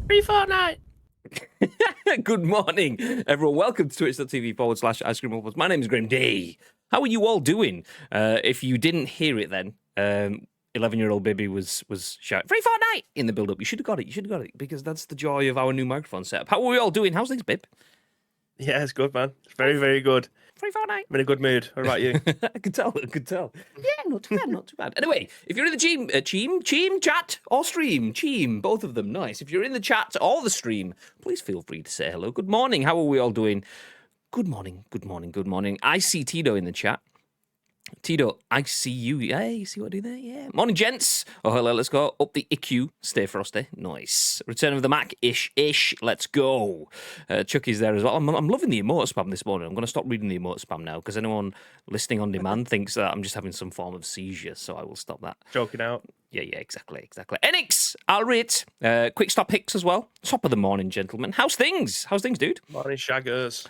Free Fortnite. Good morning, everyone. Welcome to twitch.tv/Ice Cream Uploads. My name is Graham D. How are you all doing? If you didn't hear it then, 11-year-old Bibby was shouting, Free Fortnite! In the build-up. You should have got it, because that's the joy of our new microphone setup. How are we all doing? How's things, Bib? Yeah, it's good, man. It's very, very good. Free Fortnite. I'm in a good mood. What about you? I could tell. Yeah, not too bad. Anyway, if you're in the team, chat, or stream, both of them, nice. If you're in the chat or the stream, please feel free to say hello. Good morning. How are we all doing? Good morning. I see Tito in the chat. Tito, I see you. Yeah, you see what I do there? Yeah. Morning, gents. Oh, hello, let's go. Up the IQ. Stay frosty. Nice. Return of the Mac. Ish. Let's go. Chucky's there as well. I'm loving the emote spam this morning. I'm going to stop reading the emote spam now because anyone listening on demand thinks that I'm just having some form of seizure, so I will stop that. Joking out. Yeah, exactly. Enix, I'll rate. Quick stop picks as well. Top of the morning, gentlemen. How's things, dude? Morning, shaggers.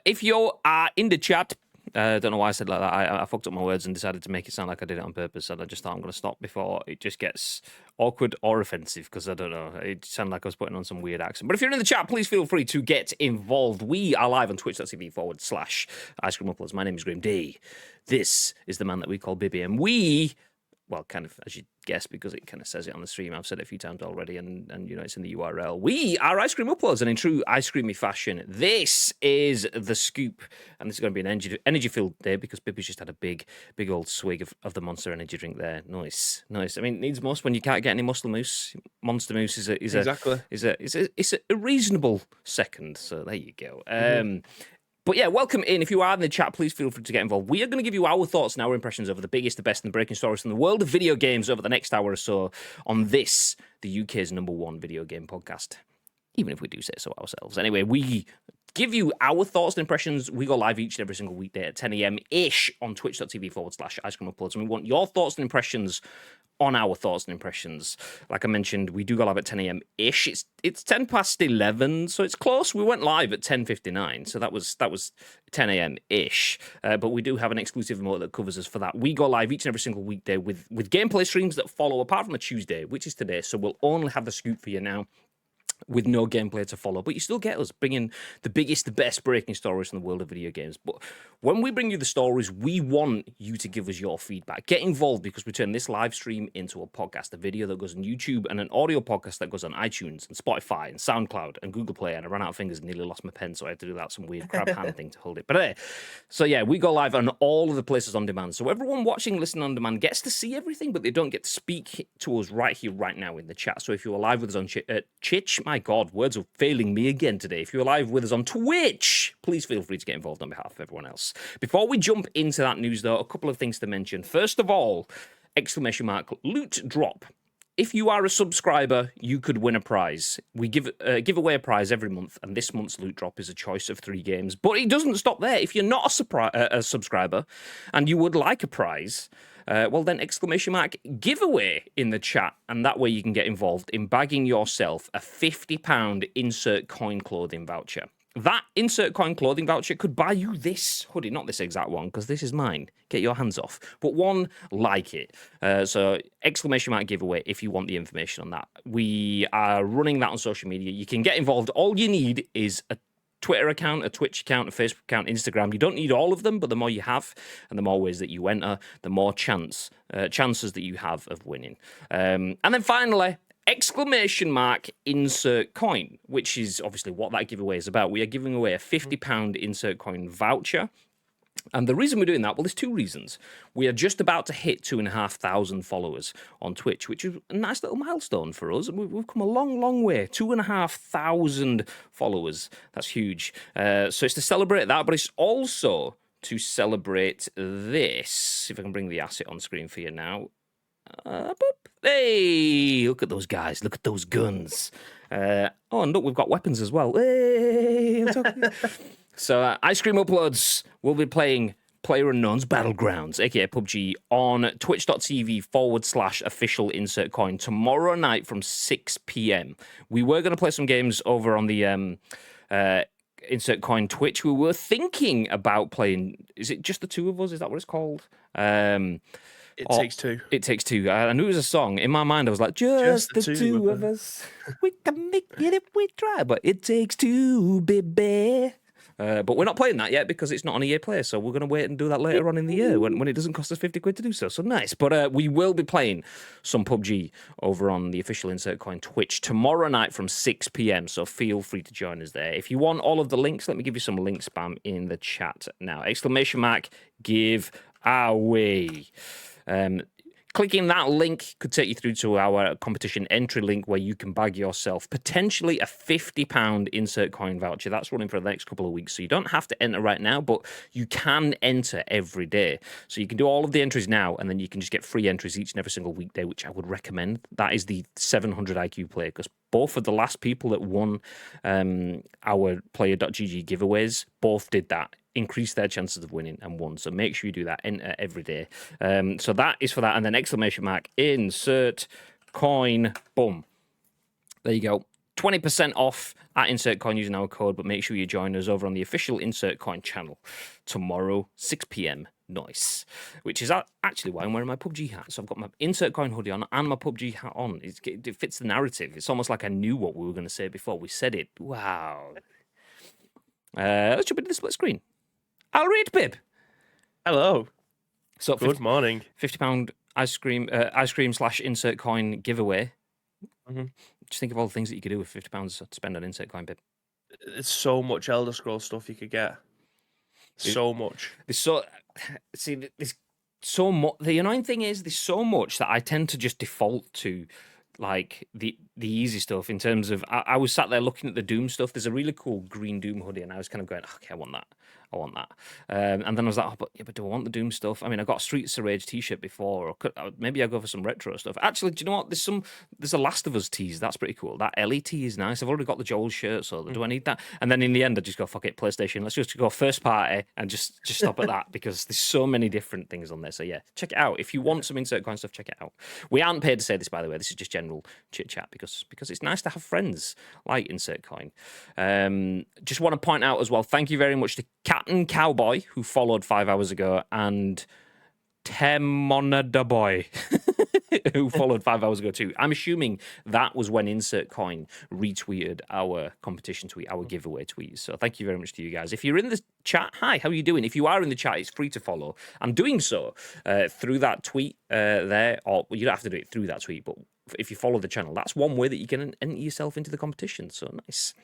If you are in the chat, don't know why I said like that. I fucked up my words and decided to make it sound like I did it on purpose, and I just thought I'm going to stop before it just gets awkward or offensive, because I don't know. It sounded like I was putting on some weird accent. But if you're in the chat, please feel free to get involved. We are live on twitch.tv/Ice Cream Uploads. My name is Graham D. This is the man that we call Bibby, and we... well, kind of, as you guess, because it kind of says it on the stream. I've said it a few times already, and you know, it's in the URL. We are Ice Cream Uploads, and in true ice creamy fashion, this is the scoop, and this is going to be an energy-filled day, because Bibby's just had a big old swig of the Monster Energy drink there. Nice. I mean, it needs must when you can't get any Monster Mousse. Monster Mousse is a reasonable second, so there you go. But yeah, welcome in. If you are in the chat, please feel free to get involved. We are going to give you our thoughts and our impressions over the biggest, the best, and the breaking stories from the world of video games over the next hour or so on this, the UK's #1 video game podcast. Even if we do say so ourselves. Anyway, we give you our thoughts and impressions. We go live each and every single weekday at 10 a.m.-ish on twitch.tv/Ice Cream Uploads. And we want your thoughts and impressions on our thoughts and impressions. Like I mentioned, we do go live at 10 a.m.-ish. It's 10 past 11, so it's close. We went live at 10:59, so that was 10 a.m.-ish. But we do have an exclusive emote that covers us for that. We go live each and every single weekday with gameplay streams that follow, apart from a Tuesday, which is today, so we'll only have the scoop for you now, with no gameplay to follow, but you still get us bringing the biggest, the best breaking stories from the world of video games. But when we bring you the stories, we want you to give us your feedback. Get involved, because we turn this live stream into a podcast, a video that goes on YouTube, and an audio podcast that goes on iTunes and Spotify and SoundCloud and Google Play. And I ran out of fingers and nearly lost my pen, so I had to do that some weird crab hand thing to hold it. But so yeah, we go live on all of the places on demand. So everyone watching, listening on demand gets to see everything, but they don't get to speak to us right here, right now in the chat. So if you're live with us on Chitch, my God, words are failing me again today. If you're live with us on Twitch, please feel free to get involved on behalf of everyone else. Before we jump into that news, though, a couple of things to mention. First of all, ! Loot drop. If you are a subscriber, you could win a prize. We give away a prize every month, and this month's loot drop is a choice of 3 games. But it doesn't stop there. If you're not a subscriber and you would like a prize, well then, ! Giveaway in the chat, and that way you can get involved in bagging yourself a £50 insert coin clothing voucher. That insert coin clothing voucher could buy you this hoodie, not this exact one, because this is mine. Get your hands off. But one like it. So ! Giveaway if you want the information on that. We are running that on social media. You can get involved. All you need is a Twitter account, a Twitch account, a Facebook account, Instagram. You don't need all of them, but the more you have and the more ways that you enter, the more chances that you have of winning. And then finally, ! Insert coin, which is obviously what that giveaway is about. We are giving away a £50 insert coin voucher. And the reason we're doing that, well, there's 2 reasons. We are just about to hit 2,500 followers on Twitch, which is a nice little milestone for us. We've come a long way. 2,500 followers. That's huge. So it's to celebrate that, but it's also to celebrate this. If I can bring the asset on screen for you now. Boop. Hey, look at those guys. Look at those guns. And look, we've got weapons as well. Hey, So, Ice Cream Uploads will be playing PlayerUnknown's Battlegrounds, aka PUBG, on twitch.tv/official insert coin tomorrow night from 6 p.m. We were going to play some games over on the insert coin Twitch. We were thinking about playing, is it just the 2 of us? Is that what it's called? It Takes Two. It Takes Two. I knew it was a song. In my mind, I was like, just the two of us. We can make it if we try. But it takes two, baby. But we're not playing that yet because it's not on EA Play, so we're going to wait and do that later on in the year when it doesn't cost us 50 quid to do so. So nice. But we will be playing some PUBG over on the official Insert Coin Twitch tomorrow night from 6 p.m, so feel free to join us there. If you want all of the links, let me give you some link spam in the chat now. !give away. Clicking that link could take you through to our competition entry link where you can bag yourself potentially a £50 insert coin voucher. That's running for the next couple of weeks. So you don't have to enter right now, but you can enter every day. So you can do all of the entries now, and then you can just get free entries each and every single weekday, which I would recommend. That is the 700 IQ player, because both of the last people that won our player.gg giveaways both did that. Increase their chances of winning and won. So make sure you do that every day. So that is for that. And then insert coin, boom. There you go. 20% off at Insert Coin using our code, but make sure you join us over on the official Insert Coin channel tomorrow, 6 p.m. Nice. Which is actually why I'm wearing my PUBG hat. So I've got my Insert Coin hoodie on and my PUBG hat on. It fits the narrative. It's almost like I knew what we were going to say before we said it. Wow. Let's jump into the split screen. I'll read, Pip. Hello. So Good morning. £50 ice cream / insert coin giveaway. Mm-hmm. Just think of all the things that you could do with £50 to spend on insert coin, Pip. There's so much Elder Scrolls stuff you could get. So much. There's so much. The annoying thing is there's so much that I tend to just default to, like the easy stuff. In terms of, I was sat there looking at the Doom stuff. There's a really cool green Doom hoodie, and I was kind of going, okay, I want that. And then I was like, but do I want the Doom stuff? I mean, I got a Streets of Rage t-shirt before, or maybe I'll go for some retro stuff. Actually, do you know what? There's a Last of Us tees. That's pretty cool. That Ellie tee is nice. I've already got the Joel shirt, so do I need that? And then in the end, I just go, fuck it, PlayStation. Let's just go first party and just stop at that, because there's so many different things on there. So yeah, check it out. If you want some insert coin stuff, check it out. We aren't paid to say this, by the way. This is just general chit chat because it's nice to have friends like Insert Coin. Just want to point out as well, thank you very much to Captain Cowboy, who followed 5 hours ago, and Temonada Boy, who followed 5 hours ago too. I'm assuming that was when Insert Coin retweeted our competition tweet, our giveaway tweet. So thank you very much to you guys. If you're in the chat, hi, how are you doing? If you are in the chat, it's free to follow. I'm doing so through that tweet there, or you don't have to do it through that tweet, but if you follow the channel, that's one way that you can enter yourself into the competition. So nice.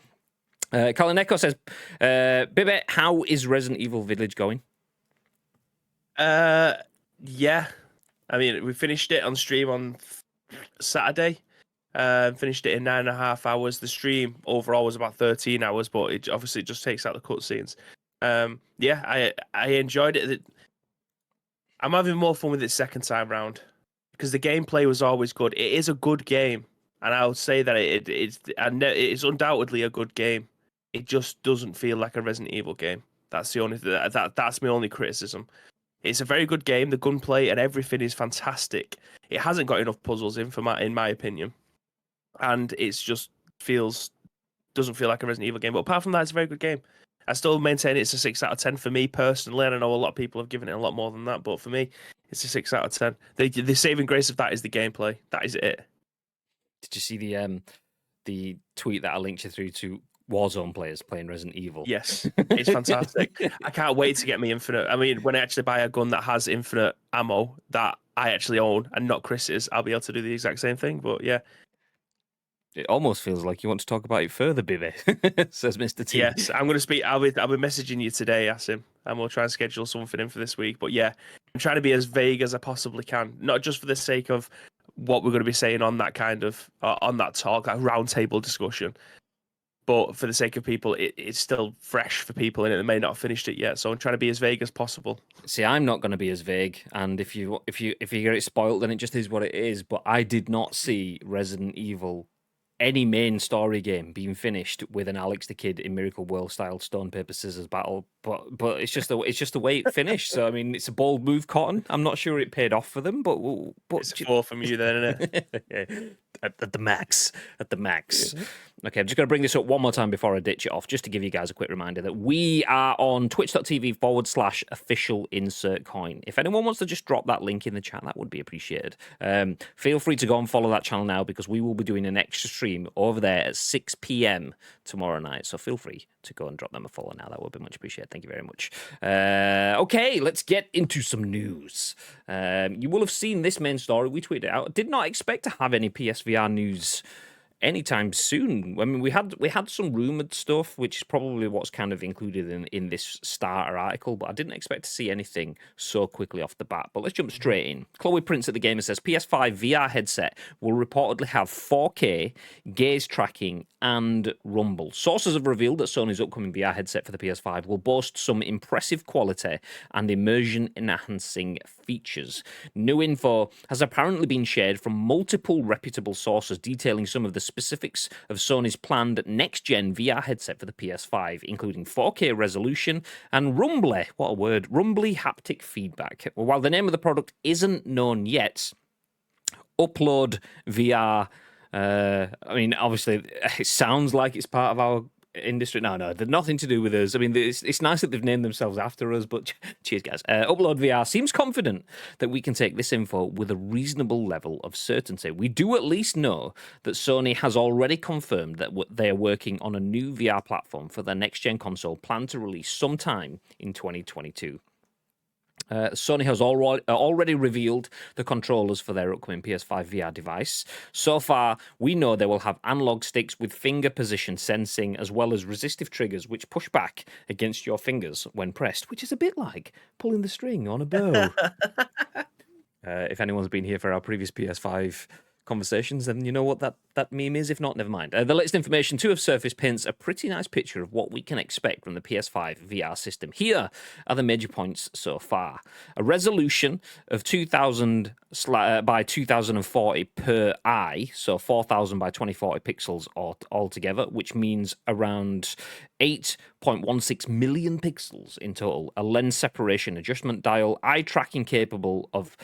Kalineko says, Bibet, how is Resident Evil Village going? Yeah. I mean, we finished it on stream on Saturday. Finished it in 9.5 hours. The stream overall was about 13 hours, but it obviously just takes out the cutscenes. Yeah, I enjoyed it. I'm having more fun with it second time round because the gameplay was always good. It is a good game, and I would say that it's undoubtedly a good game. It just doesn't feel like a Resident Evil game. That's the only that's my only criticism. It's a very good game. The gunplay and everything is fantastic. It hasn't got enough puzzles in my opinion, and it's just doesn't feel like a Resident Evil game. But apart from that, it's a very good game. I still maintain it's a 6 out of 10 for me personally. I know a lot of people have given it a lot more than that, but for me, it's a 6 out of 10. The saving grace of that is the gameplay. That is it. Did you see the tweet that I linked you through to Warzone players playing Resident Evil? Yes, it's fantastic. I can't wait to get me infinite. I mean, when I actually buy a gun that has infinite ammo that I actually own and not Chris's, I'll be able to do the exact same thing. But yeah. It almost feels like you want to talk about it further, Bibby, says Mr. T. Yes, I'm going to speak. I'll be messaging you today, Asim, and we'll try and schedule something in for this week. But yeah, I'm trying to be as vague as I possibly can, not just for the sake of what we're going to be saying on that kind of on that talk, that roundtable discussion, but for the sake of people, it's still fresh for people, and they may not have finished it yet. So I'm trying to be as vague as possible. See, I'm not going to be as vague, and if you get it spoiled, then it just is what it is. But I did not see Resident Evil, any main story game, being finished with an Alex the Kid in Miracle World style stone paper scissors battle, but it's just the way it finished. So I mean, it's a bold move, Cotton. I'm not sure it paid off for them, but it's a 4 from you then, isn't it? at the max. Okay, I'm just going to bring this up one more time before I ditch it off, just to give you guys a quick reminder that we are on twitch.tv/official insert coin. If anyone wants to just drop that link in the chat, that would be appreciated. Feel free to go and follow that channel now, because we will be doing an extra stream over there at 6 p.m. tomorrow night. So feel free to go and drop them a follow now. That would be much appreciated. Thank you very much. Okay, let's get into some news. You will have seen this main story. We tweeted it out. Did not expect to have any PSVR news anytime soon. I mean, we had some rumored stuff, which is probably what's kind of included in this starter article, but I didn't expect to see anything so quickly off the bat. But let's jump straight in. Chloe Prince at the Gamer says PS5 VR headset will reportedly have 4K, gaze tracking, and rumble. Sources have revealed that Sony's upcoming VR headset for the PS5 will boast some impressive quality and immersion-enhancing features. New info has apparently been shared from multiple reputable sources detailing some of the specifics of Sony's planned next-gen VR headset for the PS5, including 4K resolution and rumbly, what a word, rumbly haptic feedback. Well, while the name of the product isn't known yet, Upload VR, I mean, obviously, it sounds like it's part of our industry. No, they're nothing to do with us. I mean, it's nice that they've named themselves after us, but cheers, guys. Upload VR seems confident that we can take this info with a reasonable level of certainty. We do at least know that Sony has already confirmed that they are working on a new VR platform for their next-gen console planned to release sometime in 2022. Sony has already revealed the controllers for their upcoming PS5 VR device. So far, we know they will have analog sticks with finger position sensing, as well as resistive triggers which push back against your fingers when pressed, which is a bit like pulling the string on a bow. If anyone's been here for our previous PS5 conversations, then you know what that meme is. If not, never mind. The latest information to have surfaced paints a pretty nice picture of what we can expect from the PS5 VR system. Here are the major points so far. A resolution of 2000 by 2040 per eye, so 4000 by 2040 pixels altogether, which means around 8.16 million pixels in total. A lens separation adjustment dial, eye tracking capable of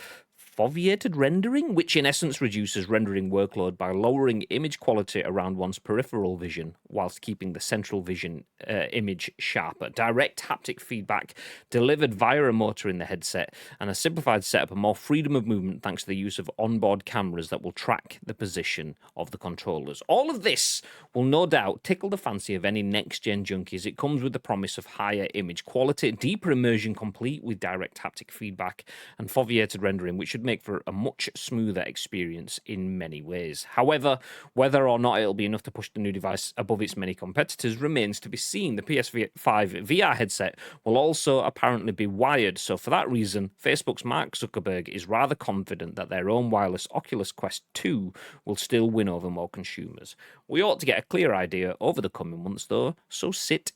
foveated rendering, which in essence reduces rendering workload by lowering image quality around one's peripheral vision whilst keeping the central vision image sharper. Direct haptic feedback delivered via a motor in the headset, and a simplified setup and more freedom of movement thanks to the use of onboard cameras that will track the position of the controllers. All of this will no doubt tickle the fancy of any next-gen junkies. It comes with the promise of higher image quality, deeper immersion complete with direct haptic feedback, and foveated rendering, which should make for a much smoother experience in many ways. However, whether or not it'll be enough to push the new device above its many competitors remains to be seen. The PS5 VR headset will also apparently be wired, so for that reason, Facebook's Mark Zuckerberg is rather confident that their own wireless Oculus Quest 2 will still win over more consumers. We ought to get a clear idea over the coming months, though, so sit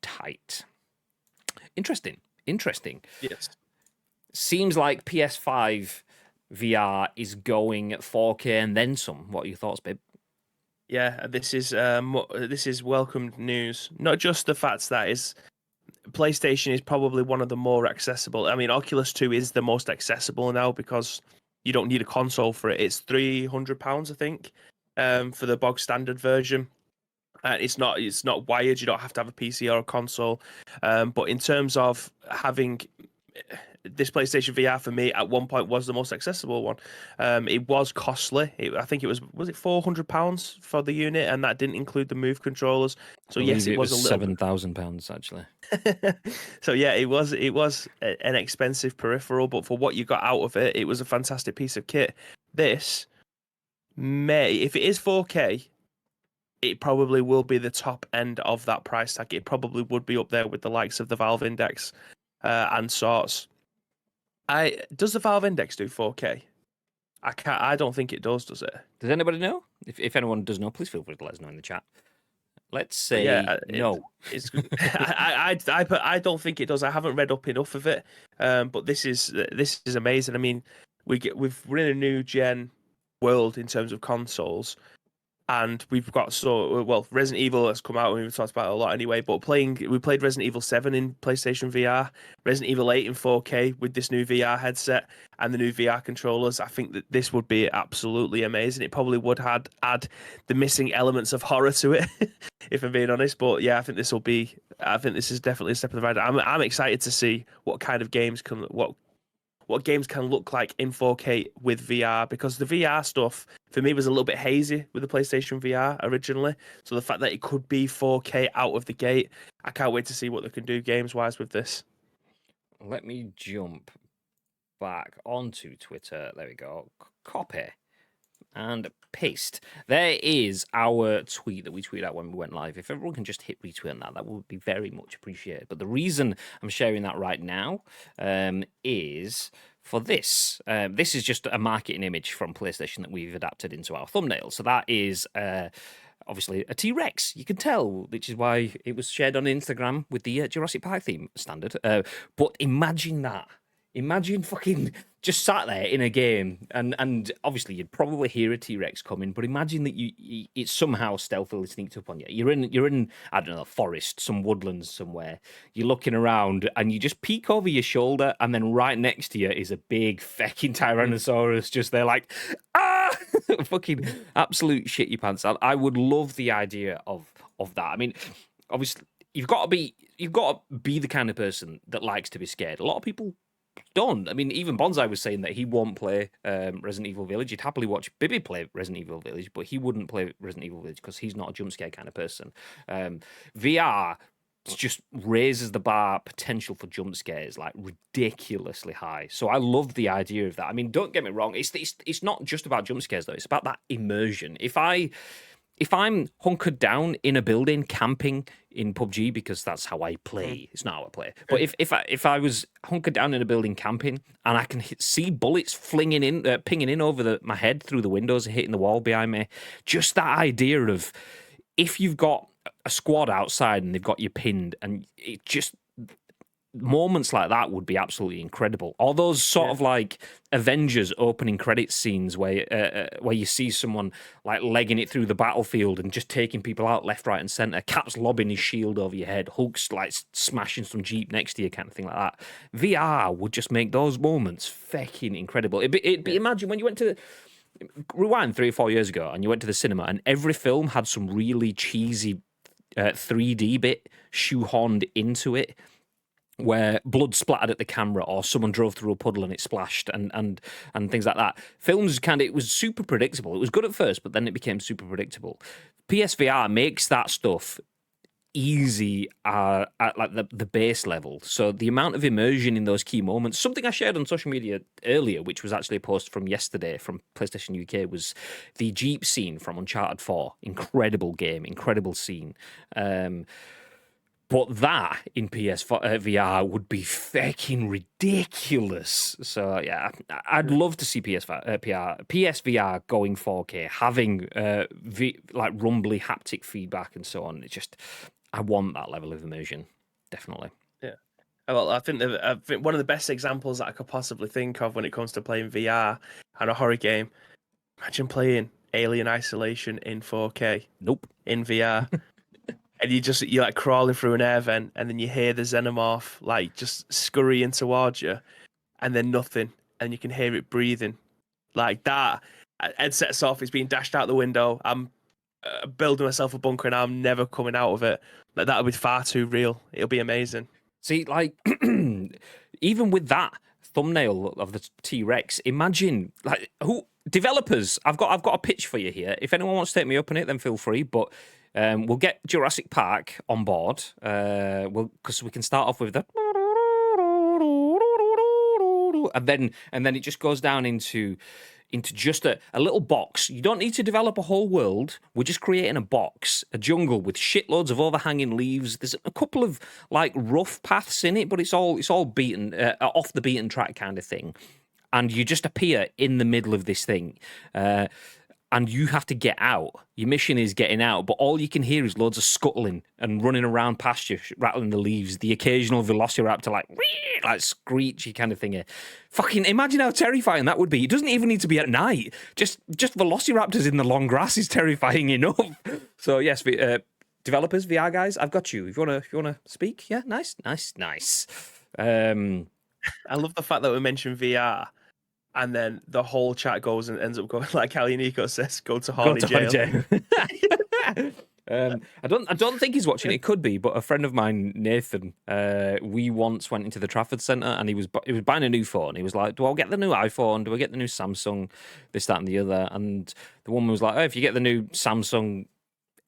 tight. Interesting. Yes. Seems like PS5 VR is going 4K and then some. What are your thoughts, babe? Yeah, this is welcome news. Not just the fact that PlayStation is probably one of the more accessible. I mean, Oculus 2 is the most accessible now because you don't need a console for it. It's £300, I think, for the bog standard version. It's not wired. You don't have to have a PC or a console. But in terms of having this PlayStation VR, for me at one point was the most accessible one. It was costly. I think it was it £400 for the unit, and that didn't include the Move controllers. So yes, it was a little £7,000 actually. So yeah, it was an expensive peripheral, but for what you got out of it, it was a fantastic piece of kit. This if it is 4K, it probably will be the top end of that price tag. It probably would be up there with the likes of the Valve Index and sorts. Does the Valve Index do 4K? I don't think it does it? Does anybody know? If anyone does know, please feel free to let us know in the chat. Let's say no. I don't think it does. I haven't read up enough of it. But this is amazing. I mean, we're in a new gen world in terms of consoles. and we've got Resident Evil has come out and we've talked about it a lot anyway. But we played Resident Evil 7 in PlayStation VR, Resident Evil 8 in 4K with this new VR headset and the new VR controllers. I think that this would be absolutely amazing. It probably would add the missing elements of horror to it, if I'm being honest. But yeah, I think this is definitely a step in the right. I'm excited to see what kind of games what games can look like in 4K with VR, because the VR stuff for me was a little bit hazy with the PlayStation VR originally. So the fact that it could be 4K out of the gate, I can't wait to see what they can do games wise with this. Let me jump back onto Twitter. There we go. Copy and paste. There is our tweet that we tweeted out when we went live. If everyone can just hit retweet on that, that would be very much appreciated. But the reason I'm sharing that right now is for this. This is just a marketing image from PlayStation that we've adapted into our thumbnail. So that is obviously a T-Rex. You can tell, which is why it was shared on Instagram with the Jurassic Park theme standard. But imagine that. Imagine fucking just sat there in a game, and obviously you'd probably hear a T-Rex coming, but imagine that it's somehow stealthily sneaked up on you. You're in I don't know, a forest, some woodlands somewhere. You're looking around, and you just peek over your shoulder, and then right next to you is a big fucking Tyrannosaurus just there, like fucking absolute shit your pants out. I would love the idea of that. I mean, obviously you've got to be the kind of person that likes to be scared. A lot of people don't. I mean, even Bonsai was saying that he won't play Resident Evil Village. He'd happily watch Bibby play Resident Evil Village, but he wouldn't play Resident Evil Village because he's not a jump scare kind of person. VR just raises the bar potential for jump scares like ridiculously high. So I love the idea of that. I mean, don't get me wrong. It's not just about jump scares though. It's about that immersion. If I'm hunkered down in a building camping in PUBG, because that's how I play, it's not how I play. But if I was hunkered down in a building camping and I can see bullets pinging in over my head through the windows and hitting the wall behind me, just that idea of if you've got a squad outside and they've got you pinned, and it just moments like that would be absolutely incredible. All those sort of like Avengers opening credits scenes where you see someone like legging it through the battlefield and just taking people out left, right, and center. Cap's lobbing his shield over your head. Hulk's like smashing some jeep next to you, kind of thing like that. VR would just make those moments fucking incredible. It'd be imagine when you went to rewind 3 or 4 years ago and you went to the cinema and every film had some really cheesy 3D bit shoehorned into it, where blood splattered at the camera or someone drove through a puddle and it splashed and things like that. Films it was super predictable. It was good at first, but then it became super predictable. PSVR makes that stuff easy at like the base level. So the amount of immersion in those key moments, something I shared on social media earlier, which was actually a post from yesterday from PlayStation UK, was the Jeep scene from Uncharted 4. Incredible game, incredible scene. But that in VR would be fucking ridiculous. So yeah, I'd love to see PSVR going 4K, having like rumbly haptic feedback and so on. It's just, I want that level of immersion, definitely. Yeah. Well, I think one of the best examples that I could possibly think of when it comes to playing VR and a horror game, imagine playing Alien Isolation in 4K. Nope. In VR. And you're like crawling through an air vent, and then you hear the xenomorph like just scurrying towards you, and then nothing, and you can hear it breathing like that. Ed sets off, it's being dashed out the window. I'm building myself a bunker, and I'm never coming out of it. Like that would be far too real. It'll be amazing. See, like even with that thumbnail of the T-Rex, imagine like developers. I've got a pitch for you here. If anyone wants to take me up on it, then feel free. But we'll get Jurassic Park on board. Because we can start off with the, and then it just goes down into just a little box. You don't need to develop a whole world. We're just creating a box, a jungle with shitloads of overhanging leaves. There's a couple of like rough paths in it, but it's all beaten off the beaten track kind of thing. And you just appear in the middle of this thing. and you have to get out. Your mission is getting out, but all you can hear is loads of scuttling and running around past you, rattling the leaves, the occasional velociraptor like screechy kind of thing. Fucking imagine how terrifying that would be. It doesn't even need to be at night. Just velociraptors in the long grass is terrifying enough. So yes, developers, VR guys, I've got you. If you wanna speak, yeah, nice. I love the fact that we mentioned VR, and then the whole chat goes and ends up going like Callie Nico says, "Go to Horny jail." I don't think he's watching. It could be, but a friend of mine, Nathan, we once went into the Trafford Centre and he was buying a new phone. He was like, "Do I get the new iPhone? Do I get the new Samsung? This, that, and the other?" And the woman was like, "Oh, if you get the new Samsung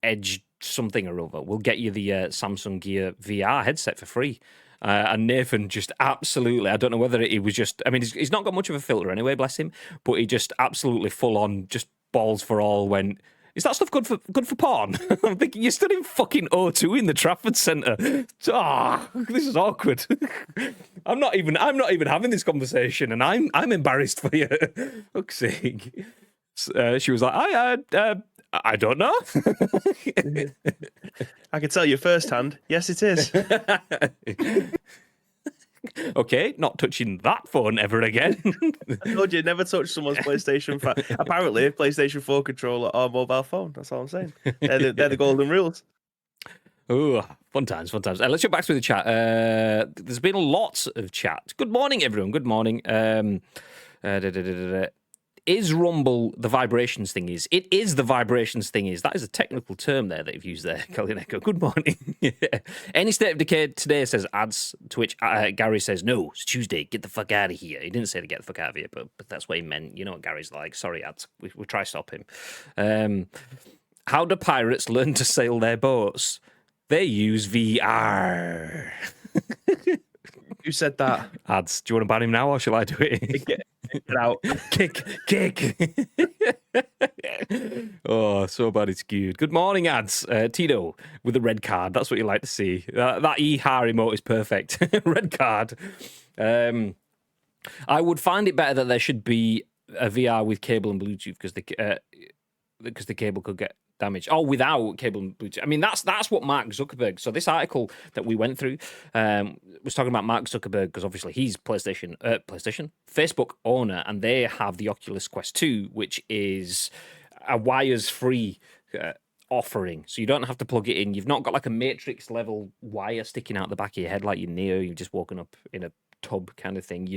Edge something or other, we'll get you the Samsung Gear VR headset for free." And Nathan just absolutely, I don't know whether he was just, I mean, he's not got much of a filter anyway, bless him, but he just absolutely full on, just balls for all went, "Is that stuff good for porn?" I'm thinking, you're still in fucking O2 in the Trafford Centre. This is awkward. I'm not even having this conversation, and I'm embarrassed for you. Fuck's sake. She was like, I don't know. I can tell you firsthand. Yes, it is. Okay, not touching that phone ever again. I told you, never touch someone's PlayStation 5. Apparently, PlayStation 4 controller or mobile phone. That's all I'm saying. They're the golden rules. Oh, fun times. Let's jump back through the chat. There's been lots of chat. Good morning, everyone. Good morning. Is Rumble the vibrations thing is? It is the vibrations thing is. That is a technical term there that you've used there, Kalineko. Good morning. Any State of Decay today says ads, to which Gary says, "No, it's Tuesday. Get the fuck out of here." He didn't say to get the fuck out of here, but that's what he meant. You know what Gary's like. Sorry, ads. We'll try to stop him. How do pirates learn to sail their boats? They use VR. Who said that? Ads, do you want to ban him now or shall I do it? Get out. Kick. Oh, so bad it's cute. Good morning, ads. Tito with the red card. That's what you like to see. That E-har emote is perfect. Red card. I would find it better that there should be a VR with cable and Bluetooth because the cable could get damaged. Oh, without cable and Bluetooth. I mean, that's what Mark Zuckerberg. So this article that we went through was talking about Mark Zuckerberg because obviously he's Facebook owner, and they have the Oculus Quest 2, which is a wires-free offering. So you don't have to plug it in. You've not got like a Matrix level wire sticking out the back of your head like you're Neo. You've just woken up in a tub kind of thing.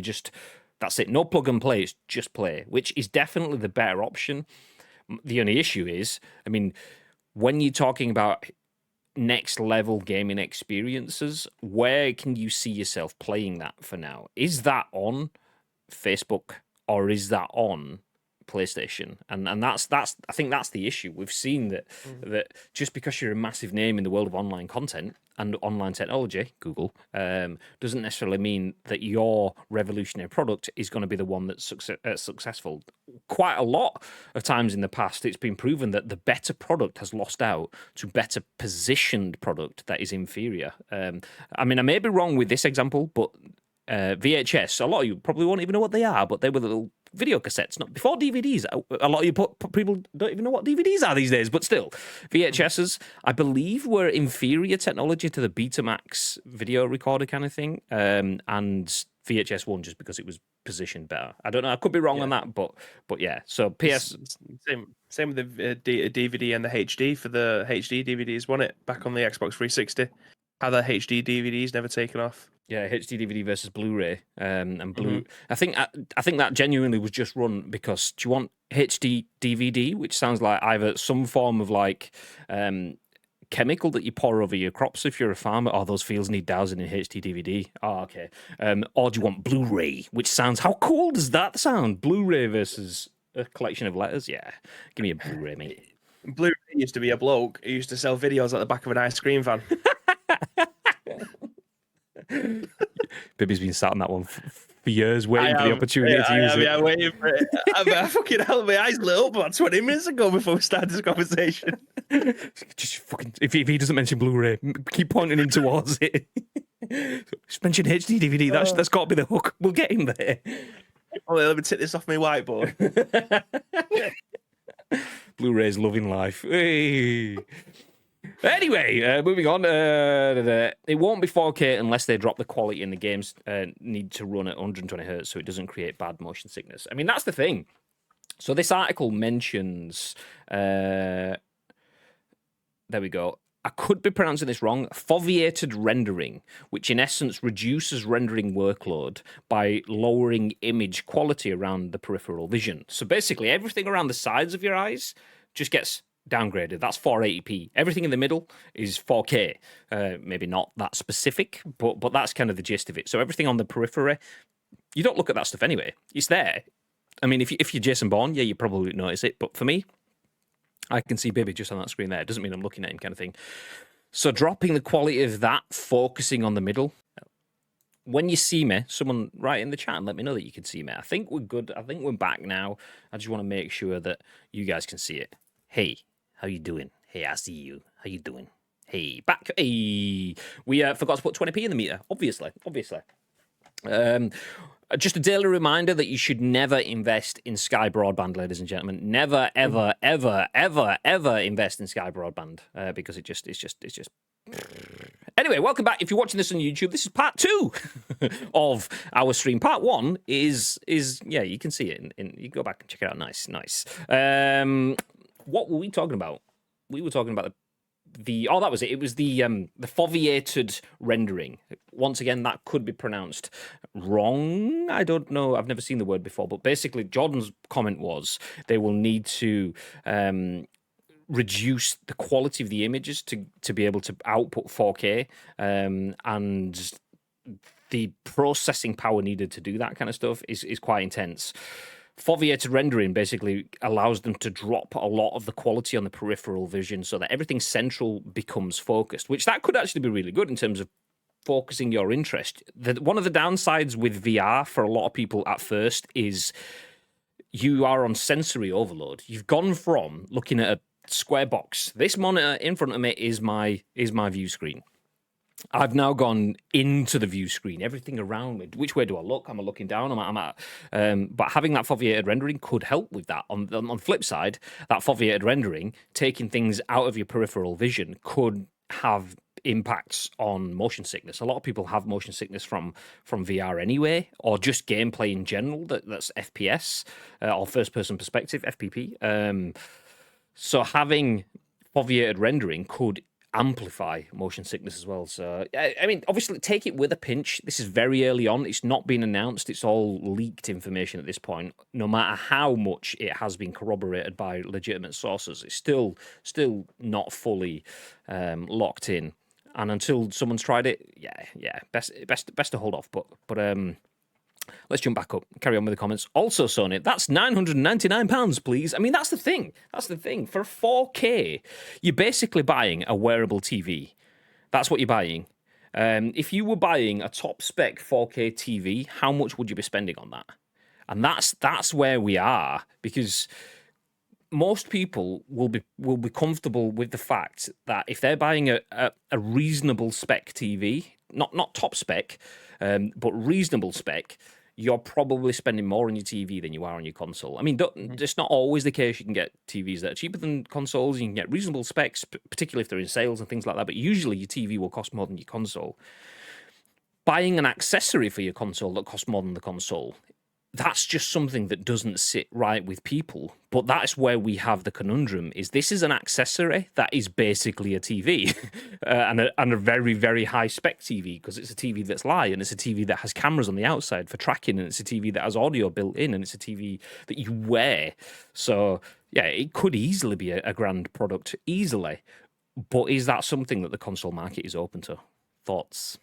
That's it. No plug and play. It's just play, which is definitely the better option. The only issue is, I mean, when you're talking about next level gaming experiences, where can you see yourself playing that for now? Is that on Facebook or is that on PlayStation? And that's I think that's the issue. We've seen that just because you're a massive name in the world of online content and online technology, Google, doesn't necessarily mean that your revolutionary product is going to be the one that's successful. Quite a lot of times in the past, it's been proven that the better product has lost out to better positioned product that is inferior. I mean, I may be wrong with this example, but VHS, a lot of you probably won't even know what they are, but they were little video cassettes, not before DVDs. A lot of you people don't even know what DVDs are these days, but still, VHSs, I believe, were inferior technology to the Betamax video recorder kind of thing, and VHS won just because it was positioned better. I don't know, I could be wrong on that, but yeah. So Same with the DVD and the HD for the HD DVDs, wasn't it? Back on the Xbox 360, how the HD DVDs never taken off. Yeah, HD DVD versus Blu-ray, and Blue. I think that genuinely was just run because do you want HD DVD, which sounds like either some form of like chemical that you pour over your crops if you're a farmer. Oh, those fields need dousing in HD DVD. Oh, okay. Or do you want Blu-ray, which sounds, how cool does that sound? Blu-ray versus a collection of letters. Yeah, give me a Blu-ray, mate. Blu-ray used to be a bloke who used to sell videos at the back of an ice cream van. Baby's been sat on that one for years, waiting for the opportunity to use it. Yeah, waiting for it. I fucking hell, my eyes lit up about 20 minutes ago before we started this conversation. Just fucking, if he doesn't mention Blu-ray, keep pointing him towards it. Just mention HD DVD. That's got to be the hook. We'll get him there. Oh, let me take this off my whiteboard. Blu-ray's loving life. Hey. Anyway, moving on. It won't be 4K unless they drop the quality and the games need to run at 120 hertz so it doesn't create bad motion sickness. I mean, that's the thing. So this article mentions... there we go. I could be pronouncing this wrong. Foveated rendering, which in essence reduces rendering workload by lowering image quality around the peripheral vision. So basically, everything around the sides of your eyes just gets downgraded. That's 480p. Everything in the middle is 4K. Maybe not that specific, but that's kind of the gist of it. So everything on the periphery, you don't look at that stuff anyway. It's there. I mean, if you're Jason Bourne, yeah, you probably notice it. But for me, I can see Bibby just on that screen there. It doesn't mean I'm looking at him, kind of thing. So dropping the quality of that, focusing on the middle. When you see me, someone write in the chat and let me know that you can see me. I think we're good. I think we're back now. I just want to make sure that you guys can see it. Hey, how you doing? Hey, I see you. How you doing? Hey, back. Hey, we forgot to put 20p in the meter. Obviously. Just a daily reminder that you should never invest in Sky Broadband, ladies and gentlemen. Never, ever, ever, ever, ever invest in Sky Broadband because it's just. Anyway, welcome back. If you're watching this on YouTube, this is part 2 of our stream. Part 1 is yeah, you can see it. You go back and check it out. Nice. What were we talking about? We were talking about that was it. It was the foveated rendering. Once again, that could be pronounced wrong. I don't know. I've never seen the word before. But basically, Jordan's comment was they will need to reduce the quality of the images to be able to output 4K, and the processing power needed to do that kind of stuff is quite intense. Foveated rendering basically allows them to drop a lot of the quality on the peripheral vision so that everything central becomes focused, which that could actually be really good in terms of focusing your interest. One of the downsides with VR for a lot of people at first is you are on sensory overload. You've gone from looking at a square box. This monitor in front of me is my view screen. I've now gone into the view screen, everything around me. Which way do I look? Am I looking down? But having that foveated rendering could help with that. On the flip side, that foveated rendering, taking things out of your peripheral vision, could have impacts on motion sickness. A lot of people have motion sickness from VR anyway, or just gameplay in general. That's FPS or first-person perspective, FPP. So having foveated rendering could amplify motion sickness as well. So, I mean, obviously, take it with a pinch. This is very early on. It's not been announced. It's all leaked information at this point. No matter how much it has been corroborated by legitimate sources, it's still not fully locked in. And until someone's tried it, yeah, best to hold off. But let's jump back up. Carry on with the comments. Also, Sony, that's £999, please. I mean, that's the thing. For 4K, you're basically buying a wearable TV. That's what you're buying. If you were buying a top spec 4K TV, how much would you be spending on that? And that's where we are, because most people will be comfortable with the fact that if they're buying a reasonable spec TV, not top spec, but reasonable spec, you're probably spending more on your TV than you are on your console. I mean, it's not always the case. You can get TVs that are cheaper than consoles. You can get reasonable specs, particularly if they're in sales and things like that. But usually your TV will cost more than your console. Buying an accessory for your console that costs more than the console, that's just something that doesn't sit right with people. But that's where we have the conundrum, is this is an accessory that is basically a TV and a very, very high spec TV, because it's a TV that's live, and it's a TV that has cameras on the outside for tracking, and it's a TV that has audio built in, and it's a TV that you wear. So yeah, it could easily be a grand product, easily. But is that something that the console market is open to? Thoughts?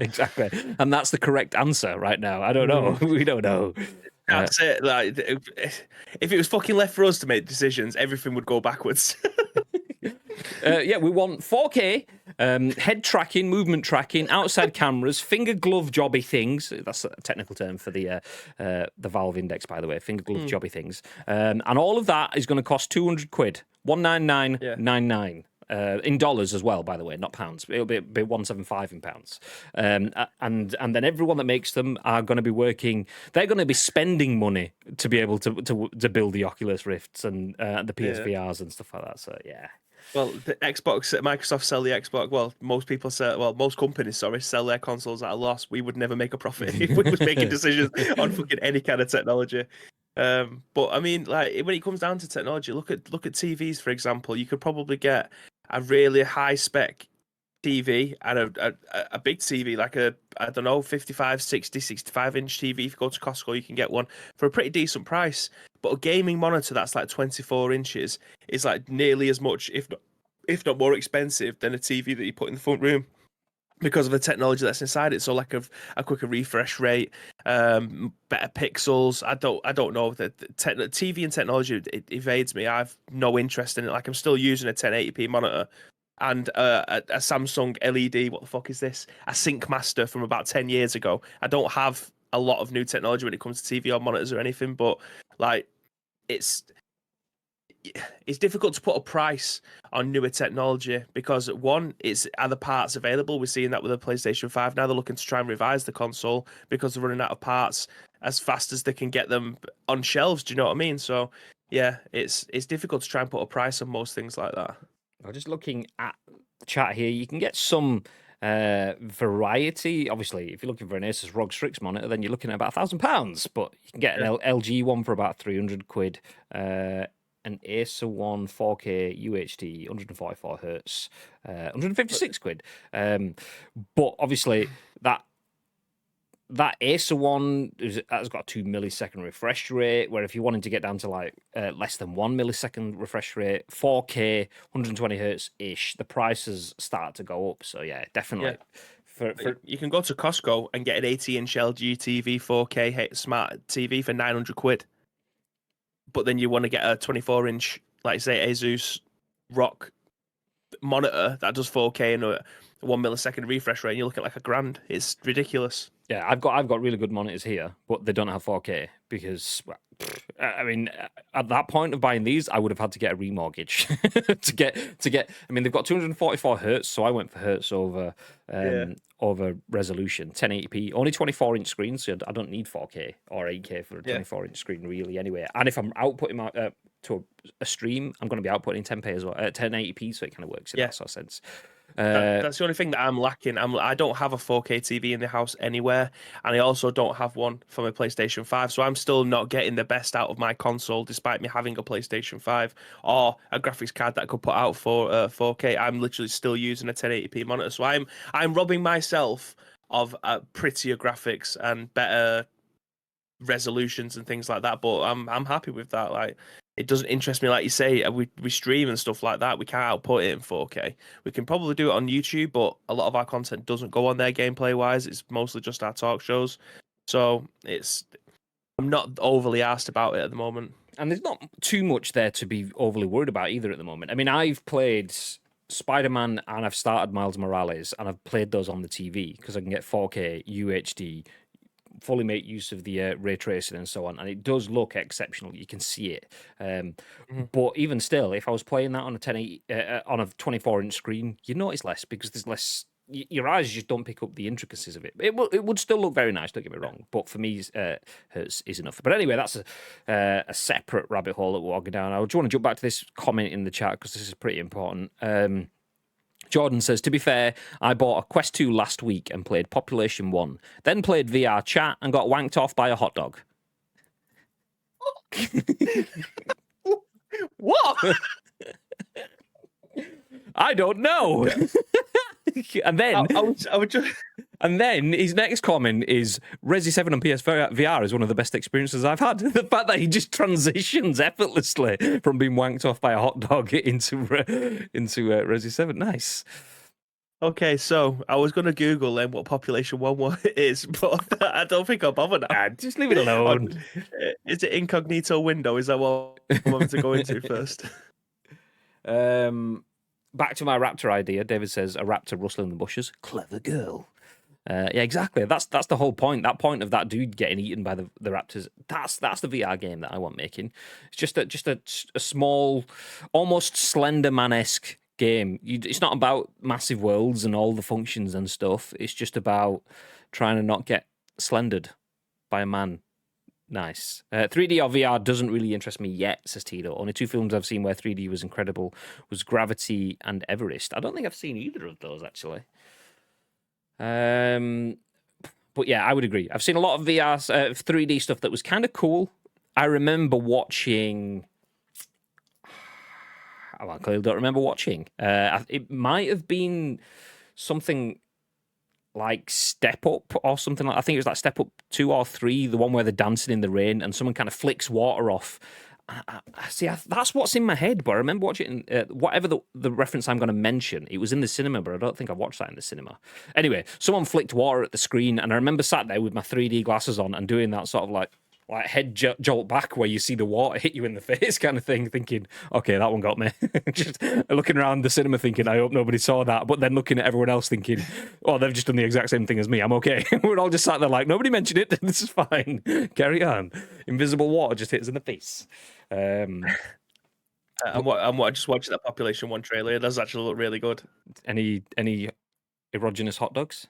Exactly, and that's the correct answer right now. I don't know. We don't know. That's it. Like, if it was fucking left for us to make decisions, everything would go backwards. Yeah, we want 4K, head tracking, movement tracking, outside cameras, finger glove jobby things. That's a technical term for the Valve Index, by the way. Finger glove jobby things, and all of that is going to cost £200, £199.99. in dollars as well, by the way, not pounds. It'll be 175 in pounds. And then everyone that makes them are going to be working. They're going to be spending money to be able to build the Oculus Rifts and the PSVRs and stuff like that. So yeah. Well, the Microsoft sell the Xbox. Well, most people sell. Well, most companies, sell their consoles at a loss. We would never make a profit if we was making decisions on fucking any kind of technology. But I mean, like when it comes down to technology, look at TVs for example. You could probably get a really high spec TV and a big TV, like I don't know, 55, 60, 65 inch TV. If you go to Costco, you can get one for a pretty decent price. But a gaming monitor that's like 24 inches is like nearly as much, if not more expensive than a TV that you put in the front room because of the technology that's inside it. So like a quicker refresh rate, better pixels. I don't know. The TV and technology, it evades me. I've no interest in it. Like I'm still using a 1080p monitor and a Samsung LED. What the fuck is this? A SyncMaster from about 10 years ago. I don't have a lot of new technology when it comes to TV or monitors or anything, but like it's difficult to put a price on newer technology because one, are the parts available? We're seeing that with the PlayStation 5 now. They're looking to try and revise the console because they're running out of parts as fast as they can get them on shelves. Do you know what I mean? So yeah, it's difficult to try and put a price on most things like that. I'm just looking at the chat here. You can get some variety. Obviously, if you're looking for an Asus ROG Strix monitor, then you're looking at about £1,000. But you can get an LG one for about 300 quid. An Acer one 4K UHD, 144 hertz, 156 quid. But obviously that Acer one has got a 2 millisecond refresh rate, where if you wanted to get down to like less than 1 millisecond refresh rate, 4K, 120 hertz ish, the prices start to go up. So yeah, definitely. Yeah. You can go to Costco and get an 80-inch LG TV 4K smart TV for 900 quid. But then you want to get a 24-inch, like say Asus Rock monitor that does 4K and a 1 millisecond refresh rate, and you're looking at like £1,000. It's ridiculous. Yeah, I've got really good monitors here, but they don't have 4K because, I mean, at that point of buying these, I would have had to get a remortgage to get. I mean, they've got 244 hertz, so I went for hertz over resolution, 1080p, only 24-inch screen, so I don't need 4K or 8K for a 24-inch screen really. Anyway, and if I'm outputting my to a stream, I'm going to be outputting 10p as well, 1080p, so it kind of works in that sort of sense. That's the only thing that I'm lacking. I don't have a 4K TV in the house anywhere, and I also don't have one for my PlayStation 5. So I'm still not getting the best out of my console, despite me having a PlayStation 5 or a graphics card that I could put out for 4K. I'm literally still using a 1080p monitor. So I'm robbing myself of prettier graphics and better resolutions and things like that. But I'm happy with that. Like, it doesn't interest me, like you say. We stream and stuff like that. We can't output it in 4K. We can probably do it on YouTube, but a lot of our content doesn't go on there gameplay wise. It's mostly just our talk shows. So I'm not overly asked about it at the moment. And there's not too much there to be overly worried about either at the moment. I mean, I've played Spider-Man and I've started Miles Morales, and I've played those on the TV because I can get 4K UHD, fully make use of the ray tracing and so on, and it does look exceptional. You can see it, but even still, if I was playing that on a 1080 on a 24-inch screen, you notice less because there's less. Your eyes just don't pick up the intricacies of it. It would still look very nice. Don't get me wrong, but for me, hertz is enough. But anyway, that's a separate rabbit hole that we're walking down. I just want to jump back to this comment in the chat because this is pretty important. Jordan says, to be fair, I bought a Quest 2 last week and played Population 1, then played VR Chat and got wanked off by a hot dog. What? I don't know. And then I would just... And then his next comment is, Resi 7 on PSVR is one of the best experiences I've had. The fact that he just transitions effortlessly from being wanked off by a hot dog into Resi 7. Nice. Okay, so I was going to Google then what Population 1 is, but I don't think I'll bother now. Just leave it alone. Is it incognito window? Is that what I want to go into first? Back to my raptor idea. David says, a raptor rustling the bushes. Clever girl. Yeah, exactly. That's the whole point. That point of that dude getting eaten by the raptors. That's the VR game that I want making. It's just a small, almost Slender Man-esque game. It's not about massive worlds and all the functions and stuff. It's just about trying to not get slendered by a man. Nice. 3D or VR doesn't really interest me yet, says Tito. Only 2 films I've seen where 3D was incredible was Gravity and Everest. I don't think I've seen either of those, actually. But yeah, I would agree. I've seen a lot of VR, 3D stuff that was kind of cool. I remember watching... I clearly don't remember watching. It might have been something like Step Up or something like. I think it was like Step Up 2 or 3, the one where they're dancing in the rain and someone kind of flicks water off. That's what's in my head. But I remember watching whatever the reference I'm going to mention. It was in the cinema, but I don't think I watched that in the cinema. Anyway, someone flicked water at the screen, and I remember sat there with my 3D glasses on and doing that sort of like head jolt back where you see the water hit you in the face kind of thing, thinking, okay, that one got me. Just looking around the cinema thinking, I hope nobody saw that, but then looking at everyone else thinking, oh, they've just done the exact same thing as me, I'm okay. We're all just sat there like, nobody mentioned it, this is fine, carry on. Invisible water just hits us in the face. I'm just watching that Population 1 trailer. It does actually look really good. Any erogenous hot dogs?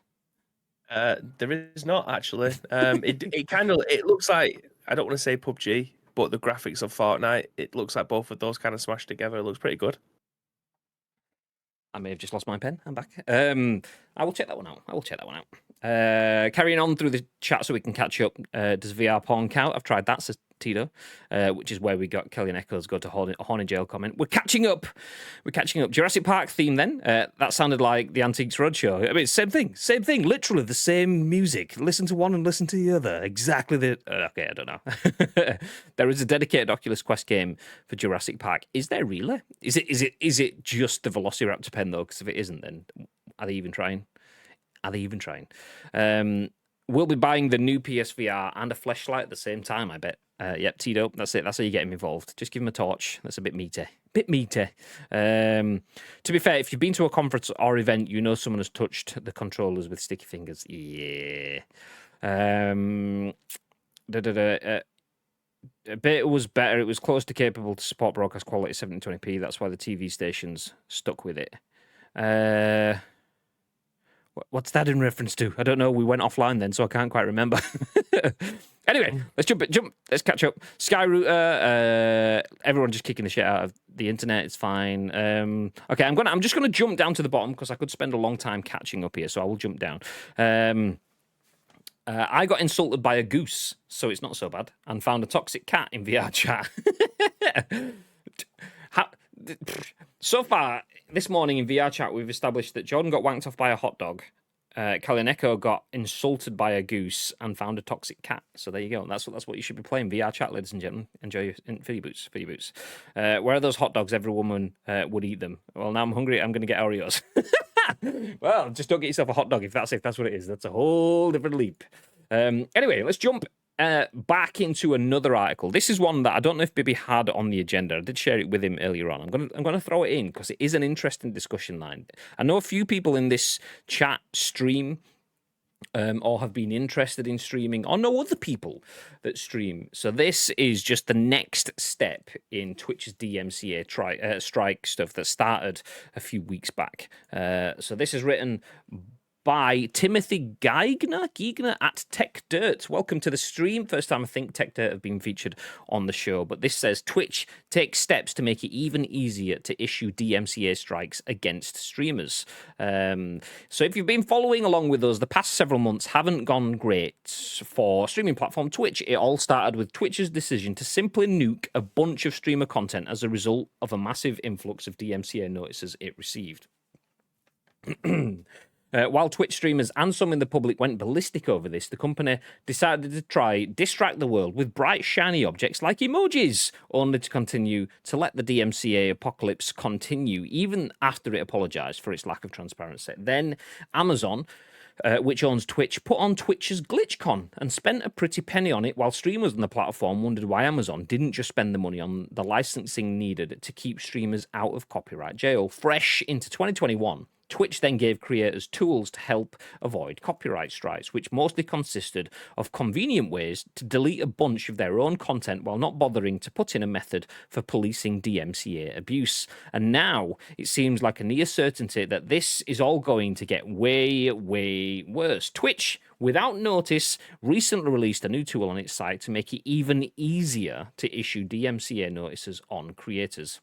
There is not actually. It looks like, I don't want to say PUBG, but the graphics of Fortnite, it looks like both of those kind of smashed together. It looks pretty good. I may have just lost my pen. I'm back. I will check that one out. Carrying on through the chat so we can catch up. Does VR porn count? I've tried that, says Tito, which is where we got Kelly and Echoes go to Horny Jail comment. We're catching up. Jurassic Park theme then. That sounded like the Antiques Roadshow. I mean, same thing. Literally the same music. Listen to one and listen to the other. Exactly the... okay, I don't know. There is a dedicated Oculus Quest game for Jurassic Park. Is there really? Is it just the Velociraptor pen though? Because if it isn't, then are they even trying? We'll be buying the new PSVR and a fleshlight at the same time, I bet. Yep, Tito, that's it. That's how you get him involved. Just give him a torch. That's a bit meaty. To be fair, if you've been to a conference or event, you know someone has touched the controllers with sticky fingers. Yeah. A bit was better. It was close to capable to support broadcast quality 720p. That's why the TV stations stuck with it. What's that in reference to? I don't know. We went offline then, so I can't quite remember. Anyway, let's jump. Let's catch up. Skyrouter, everyone just kicking the shit out of the internet. It's fine. Okay, I'm just gonna jump down to the bottom because I could spend a long time catching up here, so I will jump down. I got insulted by a goose, so it's not so bad, and found a toxic cat in VR chat. So far, this morning in VR chat, we've established that Jordan got wanked off by a hot dog. Kalineko got insulted by a goose and found a toxic cat. So there you go. That's what you should be playing. VR chat, ladies and gentlemen. Enjoy your fiddy boots. Where are those hot dogs? Every woman would eat them. Well, now I'm hungry. I'm going to get Oreos. Well, just don't get yourself a hot dog if that's what it is. That's a whole different leap. Anyway, let's jump back into another article. This is one that I don't know if Bibby had on the agenda. I did share it with him earlier on. I'm gonna throw it in because it is an interesting discussion line. I know a few people in this chat stream or have been interested in streaming, or know other people that stream. So this is just the next step in Twitch's DMCA strike stuff that started a few weeks back. So this is written by Timothy Geigner at Tech Dirt. Welcome to the stream. First time I think Tech Dirt have been featured on the show. But this says, Twitch takes steps to make it even easier to issue DMCA strikes against streamers. So if you've been following along with us, the past several months haven't gone great for streaming platform Twitch. It all started with Twitch's decision to simply nuke a bunch of streamer content as a result of a massive influx of DMCA notices it received. While Twitch streamers and some in the public went ballistic over this, the company decided to try distract the world with bright, shiny objects like emojis, only to continue to let the DMCA apocalypse continue, even after it apologised for its lack of transparency. Then Amazon, which owns Twitch, put on Twitch's GlitchCon and spent a pretty penny on it, while streamers on the platform wondered why Amazon didn't just spend the money on the licensing needed to keep streamers out of copyright jail. Fresh into 2021, Twitch then gave creators tools to help avoid copyright strikes, which mostly consisted of convenient ways to delete a bunch of their own content while not bothering to put in a method for policing DMCA abuse. And now it seems like a near certainty that this is all going to get way, way worse. Twitch, without notice, recently released a new tool on its site to make it even easier to issue DMCA notices on creators.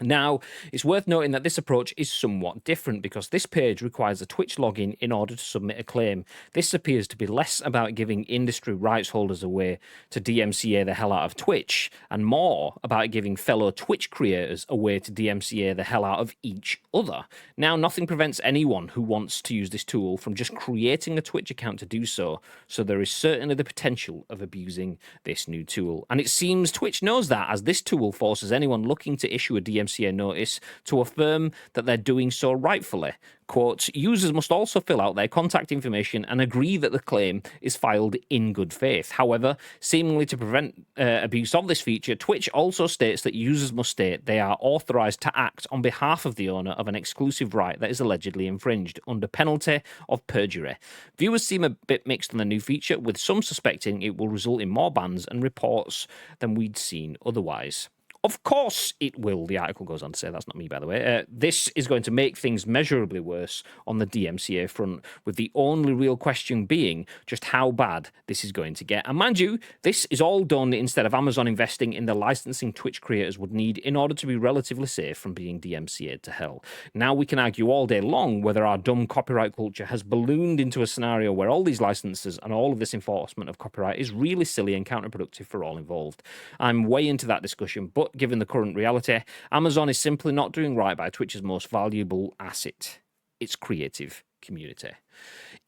Now, it's worth noting that this approach is somewhat different because this page requires a Twitch login in order to submit a claim. This appears to be less about giving industry rights holders a way to DMCA the hell out of Twitch and more about giving fellow Twitch creators a way to DMCA the hell out of each other. Now, nothing prevents anyone who wants to use this tool from just creating a Twitch account to do so, so there is certainly the potential of abusing this new tool. And it seems Twitch knows that, as this tool forces anyone looking to issue a DMCA notice to affirm that they're doing so rightfully. Quote, users must also fill out their contact information and agree that the claim is filed in good faith. However, seemingly to prevent abuse of this feature, Twitch also states that users must state they are authorized to act on behalf of the owner of an exclusive right that is allegedly infringed under penalty of perjury. Viewers seem a bit mixed on the new feature, with some suspecting it will result in more bans and reports than we'd seen otherwise. Of course it will, the article goes on to say. That's not me, by the way. This is going to make things measurably worse on the DMCA front, with the only real question being just how bad this is going to get. And mind you, this is all done instead of Amazon investing in the licensing Twitch creators would need in order to be relatively safe from being DMCA'd to hell. Now we can argue all day long whether our dumb copyright culture has ballooned into a scenario where all these licenses and all of this enforcement of copyright is really silly and counterproductive for all involved. I'm way into that discussion, but given the current reality, Amazon is simply not doing right by Twitch's most valuable asset, its creative community.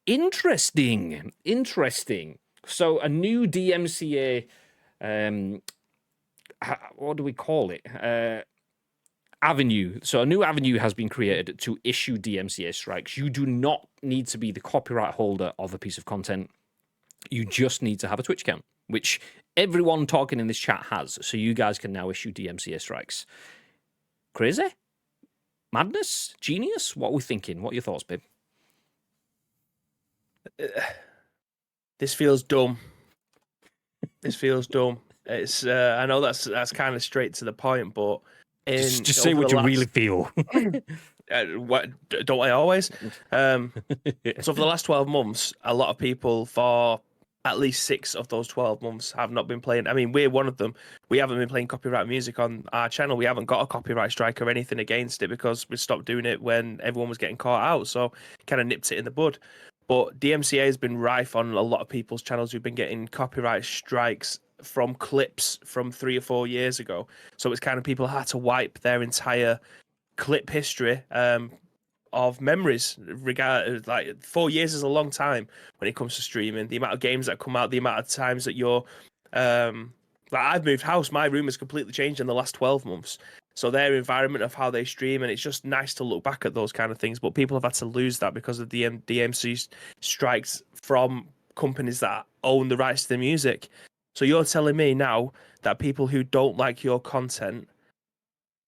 Interesting. So a new DMCA, what do we call it? Avenue. So a new avenue has been created to issue DMCA strikes. You do not need to be the copyright holder of a piece of content. You just need to have a Twitch account, which everyone talking in this chat has. So you guys can now issue DMCA strikes. Crazy? Madness? Genius? What are we thinking? What are your thoughts, babe? This feels dumb. It's I know that's kind of straight to the point, but just say what you really feel. Don't I always? So for the last 12 months, a lot of people for at least 6 of those 12 months have not been playing. I mean, we're one of them. We haven't been playing copyright music on our channel. We haven't got a copyright strike or anything against it because we stopped doing it when everyone was getting caught out. So kind of nipped it in the bud. But DMCA has been rife on a lot of people's channels who've been getting copyright strikes from clips from 3 or 4 years ago. So it's kind of people had to wipe their entire clip history of memories. Like 4 years is a long time when it comes to streaming. The amount of games that come out, the amount of times that you're like I've moved house, my room has completely changed in the last 12 months. So their environment of how they stream, and it's just nice to look back at those kind of things. But people have had to lose that because of the DMC strikes from companies that own the rights to the music. So you're telling me now that people who don't like your content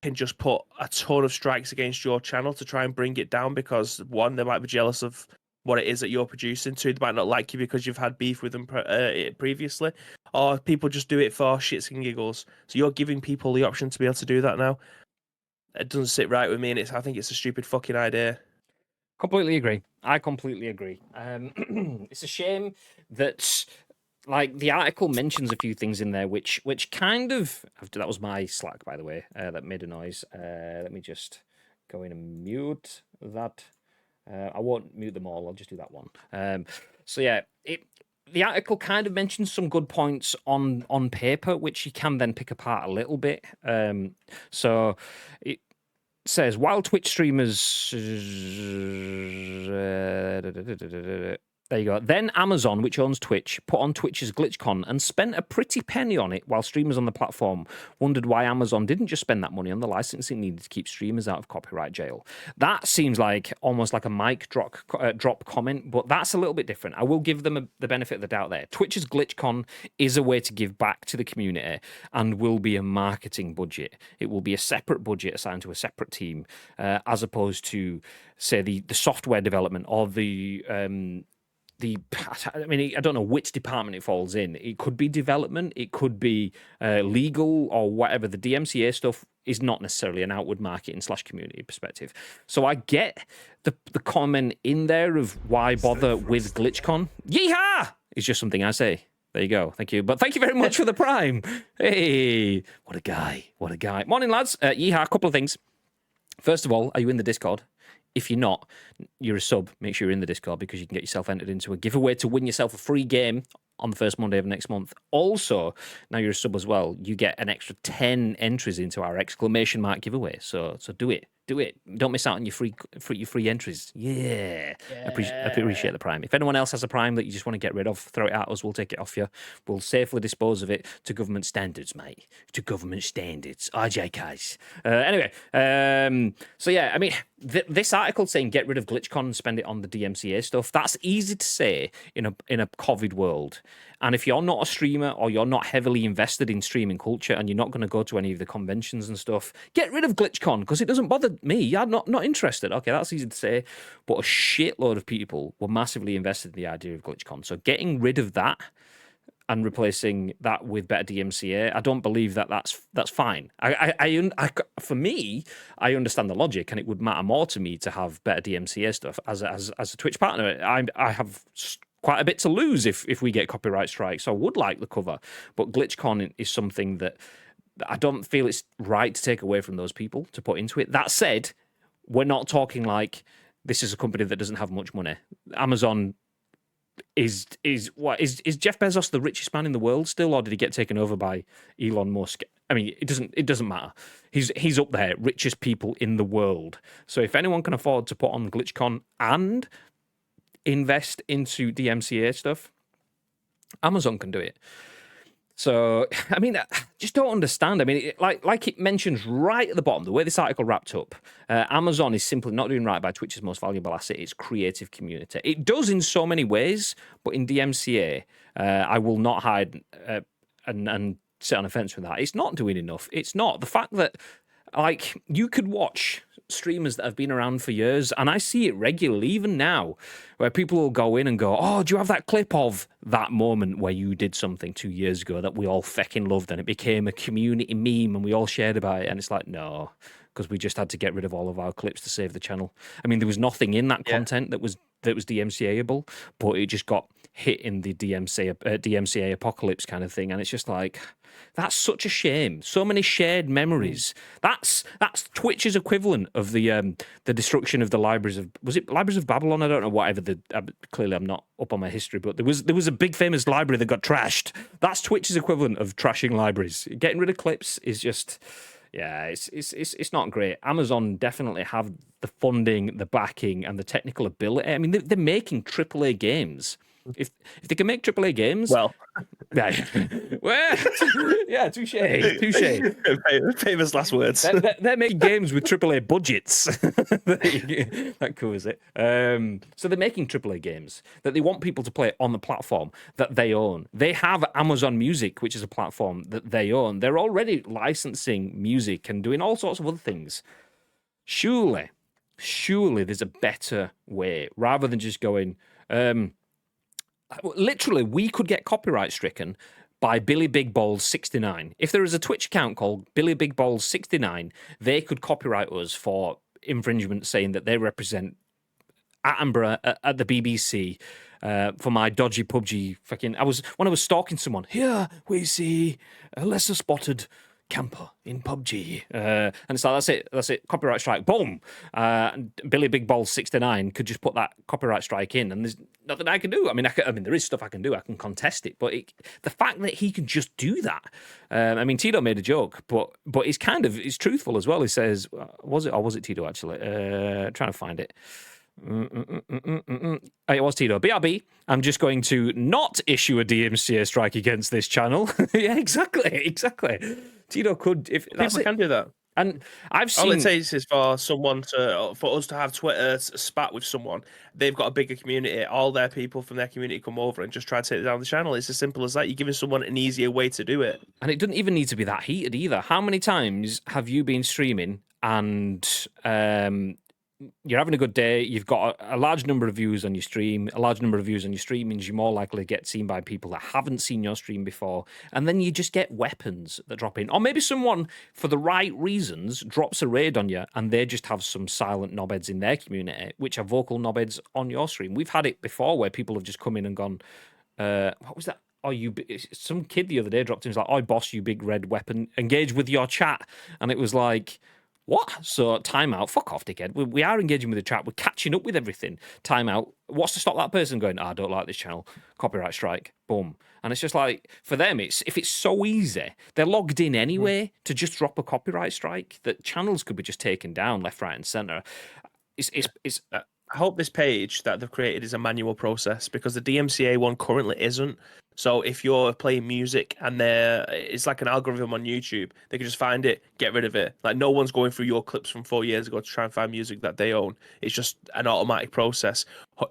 can just put a ton of strikes against your channel to try and bring it down because, one, they might be jealous of what it is that you're producing. Two, they might not like you because you've had beef with them previously. Or people just do it for shits and giggles. So you're giving people the option to be able to do that now. It doesn't sit right with me, and I think it's a stupid fucking idea. Completely agree. I completely agree. It's a shame that, like, the article mentions a few things in there which kind of... That was my Slack, by the way, that made a noise. Let me just go in and mute that. I won't mute them all. I'll just do that one. So yeah, the article kind of mentions some good points on paper, which you can then pick apart a little bit. So it says, while Twitch streamers... There you go. Then Amazon, which owns Twitch, put on Twitch's GlitchCon and spent a pretty penny on it while streamers on the platform wondered why Amazon didn't just spend that money on the licensing needed to keep streamers out of copyright jail. That seems like almost like a mic drop comment, but that's a little bit different. I will give them the benefit of the doubt there. Twitch's GlitchCon is a way to give back to the community and will be a marketing budget. It will be a separate budget assigned to a separate team, as opposed to, say, the software development or I don't know which department it falls in. It could be development, it could be legal or whatever. The DMCA stuff is not necessarily an outward marketing / community perspective. So I get the comment in there of why bother with GlitchCon. Yeehaw! It's just something I say. There you go. Thank you. But thank you very much for the Prime. Hey, what a guy. What a guy. Morning, lads. Yeehaw, a couple of things. First of all, are you in the Discord? If you're not, you're a sub. Make sure you're in the Discord because you can get yourself entered into a giveaway to win yourself a free game on the first Monday of next month. Also, now you're a sub as well, you get an extra 10 entries into our exclamation mark giveaway. So do it. Do it. Don't miss out on your free entries. Yeah. I appreciate the Prime. If anyone else has a Prime that you just want to get rid of, throw it at us. We'll take it off you. We'll safely dispose of it to government standards, mate. To government standards. RJKs. Anyway, so yeah, I mean, this article saying get rid of GlitchCon and spend it on the DMCA stuff, that's easy to say in a COVID world. And if you're not a streamer or you're not heavily invested in streaming culture and you're not going to go to any of the conventions and stuff, get rid of GlitchCon because it doesn't bother me. I'm not interested. Okay, that's easy to say. But a shitload of people were massively invested in the idea of GlitchCon. So getting rid of that and replacing that with better DMCA, I don't believe that's fine. For me, I understand the logic, and it would matter more to me to have better DMCA stuff as a Twitch partner. I have quite a bit to lose if we get copyright strikes. So I would like the cover, but GlitchCon is something that I don't feel it's right to take away from those people to put into it. That said, we're not talking like this is a company that doesn't have much money. Amazon is Jeff Bezos the richest man in the world still, or did he get taken over by Elon Musk? I mean, it doesn't matter. He's up there, richest people in the world. So if anyone can afford to put on GlitchCon and invest into DMCA stuff, Amazon can do it. So, I mean, I just don't understand. I mean, like it mentions right at the bottom, the way this article wrapped up, Amazon is simply not doing right by Twitch's most valuable asset, its creative community. It does in so many ways, but in DMCA, I will not hide and sit on a fence with that. It's not doing enough. It's not. The fact that, like, you could watch streamers that have been around for years, and I see it regularly, even now, where people will go in and go, oh, do you have that clip of that moment where you did something 2 years ago that we all fucking loved and it became a community meme and we all shared about it? And it's like, no, because we just had to get rid of all of our clips to save the channel. I mean, there was nothing in that content that was DMCA-able, but it just got hit in the DMCA apocalypse kind of thing, and it's just like, that's such a shame. So many shared memories. That's Twitch's equivalent of the destruction of the libraries of, was it Libraries of Babylon? I don't know. Whatever clearly I'm not up on my history, but there was a big famous library that got trashed. That's Twitch's equivalent of trashing libraries. Getting rid of clips is just, yeah, it's not great. Amazon definitely have the funding, the backing, and the technical ability. I mean, they're making AAA games. If they can make AAA games, well, yeah, touche. Famous last words. They're making games with AAA budgets. That covers it. So they're making AAA games that they want people to play on the platform that they own. They have Amazon Music, which is a platform that they own. They're already licensing music and doing all sorts of other things. Surely there's a better way rather than just going. Literally, we could get copyright stricken by Billy Big Balls 69. If there is a Twitch account called Billy Big Balls 69, they could copyright us for infringement, saying that they represent Attenborough at the BBC for my dodgy PUBG fucking. When I was stalking someone. Here we see a lesser spotted camper in PUBG, and it's like that's it, copyright strike, boom. Billy Big Balls 69 could just put that copyright strike in, and there's nothing I can do. I mean, there is stuff I can do. I can contest it, but the fact that he can just do that. I mean, Tito made a joke, but it's truthful as well. He says, was it Tito actually? Trying to find it. It was Tito. BRB, I'm just going to not issue a DMCA strike against this channel. Yeah, exactly. Tito could, if that's People it. can do that. And I've All it seen. takes is for us to have Twitter spat with someone. They've got a bigger community. All their people from their community come over and just try to take down the channel. It's as simple as that. You're giving someone an easier way to do it. And it doesn't even need to be that heated either. How many times have you been streaming and you're having a good day, you've got a large number of views on your stream, a large number of views on your stream means you're more likely to get seen by people that haven't seen your stream before, and then you just get weapons that drop in. Or maybe someone, for the right reasons, drops a raid on you and they just have some silent knobheads in their community, which are vocal knobheads on your stream. We've had it before where people have just come in and gone, what was that? Oh, some kid the other day dropped in, was like, "Oh, boss, you big red weapon, engage with your chat." And it was like, what? So timeout, fuck off, dickhead. We are engaging with the chat. We're catching up with everything. Timeout. What's to stop that person going, I don't like this channel. Copyright strike. Boom. And it's just like, for them, if it's so easy, they're logged in anyway to just drop a copyright strike, that channels could be just taken down left, right, and centre. I hope this page that they've created is a manual process, because the DMCA one currently isn't. So if you're playing music and it's like an algorithm on YouTube, they can just find it, get rid of it. Like, no one's going through your clips from 4 years ago to try and find music that they own. It's just an automatic process.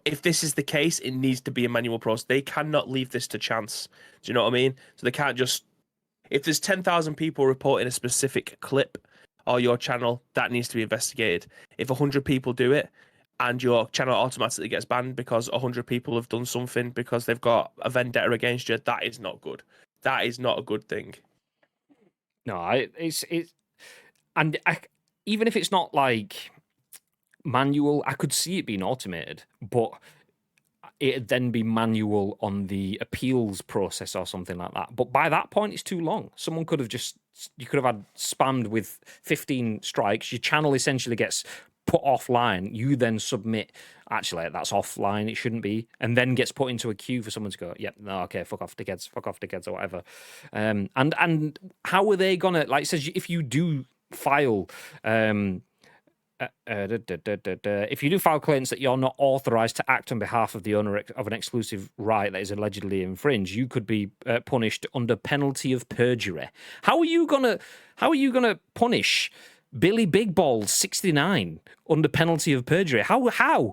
If this is the case, it needs to be a manual process. They cannot leave this to chance. Do you know what I mean? So they can't just... If there's 10,000 people reporting a specific clip or your channel, that needs to be investigated. If 100 people do it, and your channel automatically gets banned because 100 people have done something because they've got a vendetta against you, that is not good. That is not a good thing. No, even if it's not like manual, I could see it being automated, but it'd then be manual on the appeals process or something like that. But by that point, it's too long. Someone could have you could have had spammed with 15 strikes. Your channel essentially gets put offline. You then submit, actually, that's offline, it shouldn't be, and then gets put into a queue for someone to go, yep, no, okay, fuck off, dickheads, or whatever. And how are they gonna, like it says, if you do file if you do file claims that you're not authorized to act on behalf of the owner of an exclusive right that is allegedly infringed, you could be punished under penalty of perjury. How are you gonna punish Billy Big Balls 69 under penalty of perjury? How are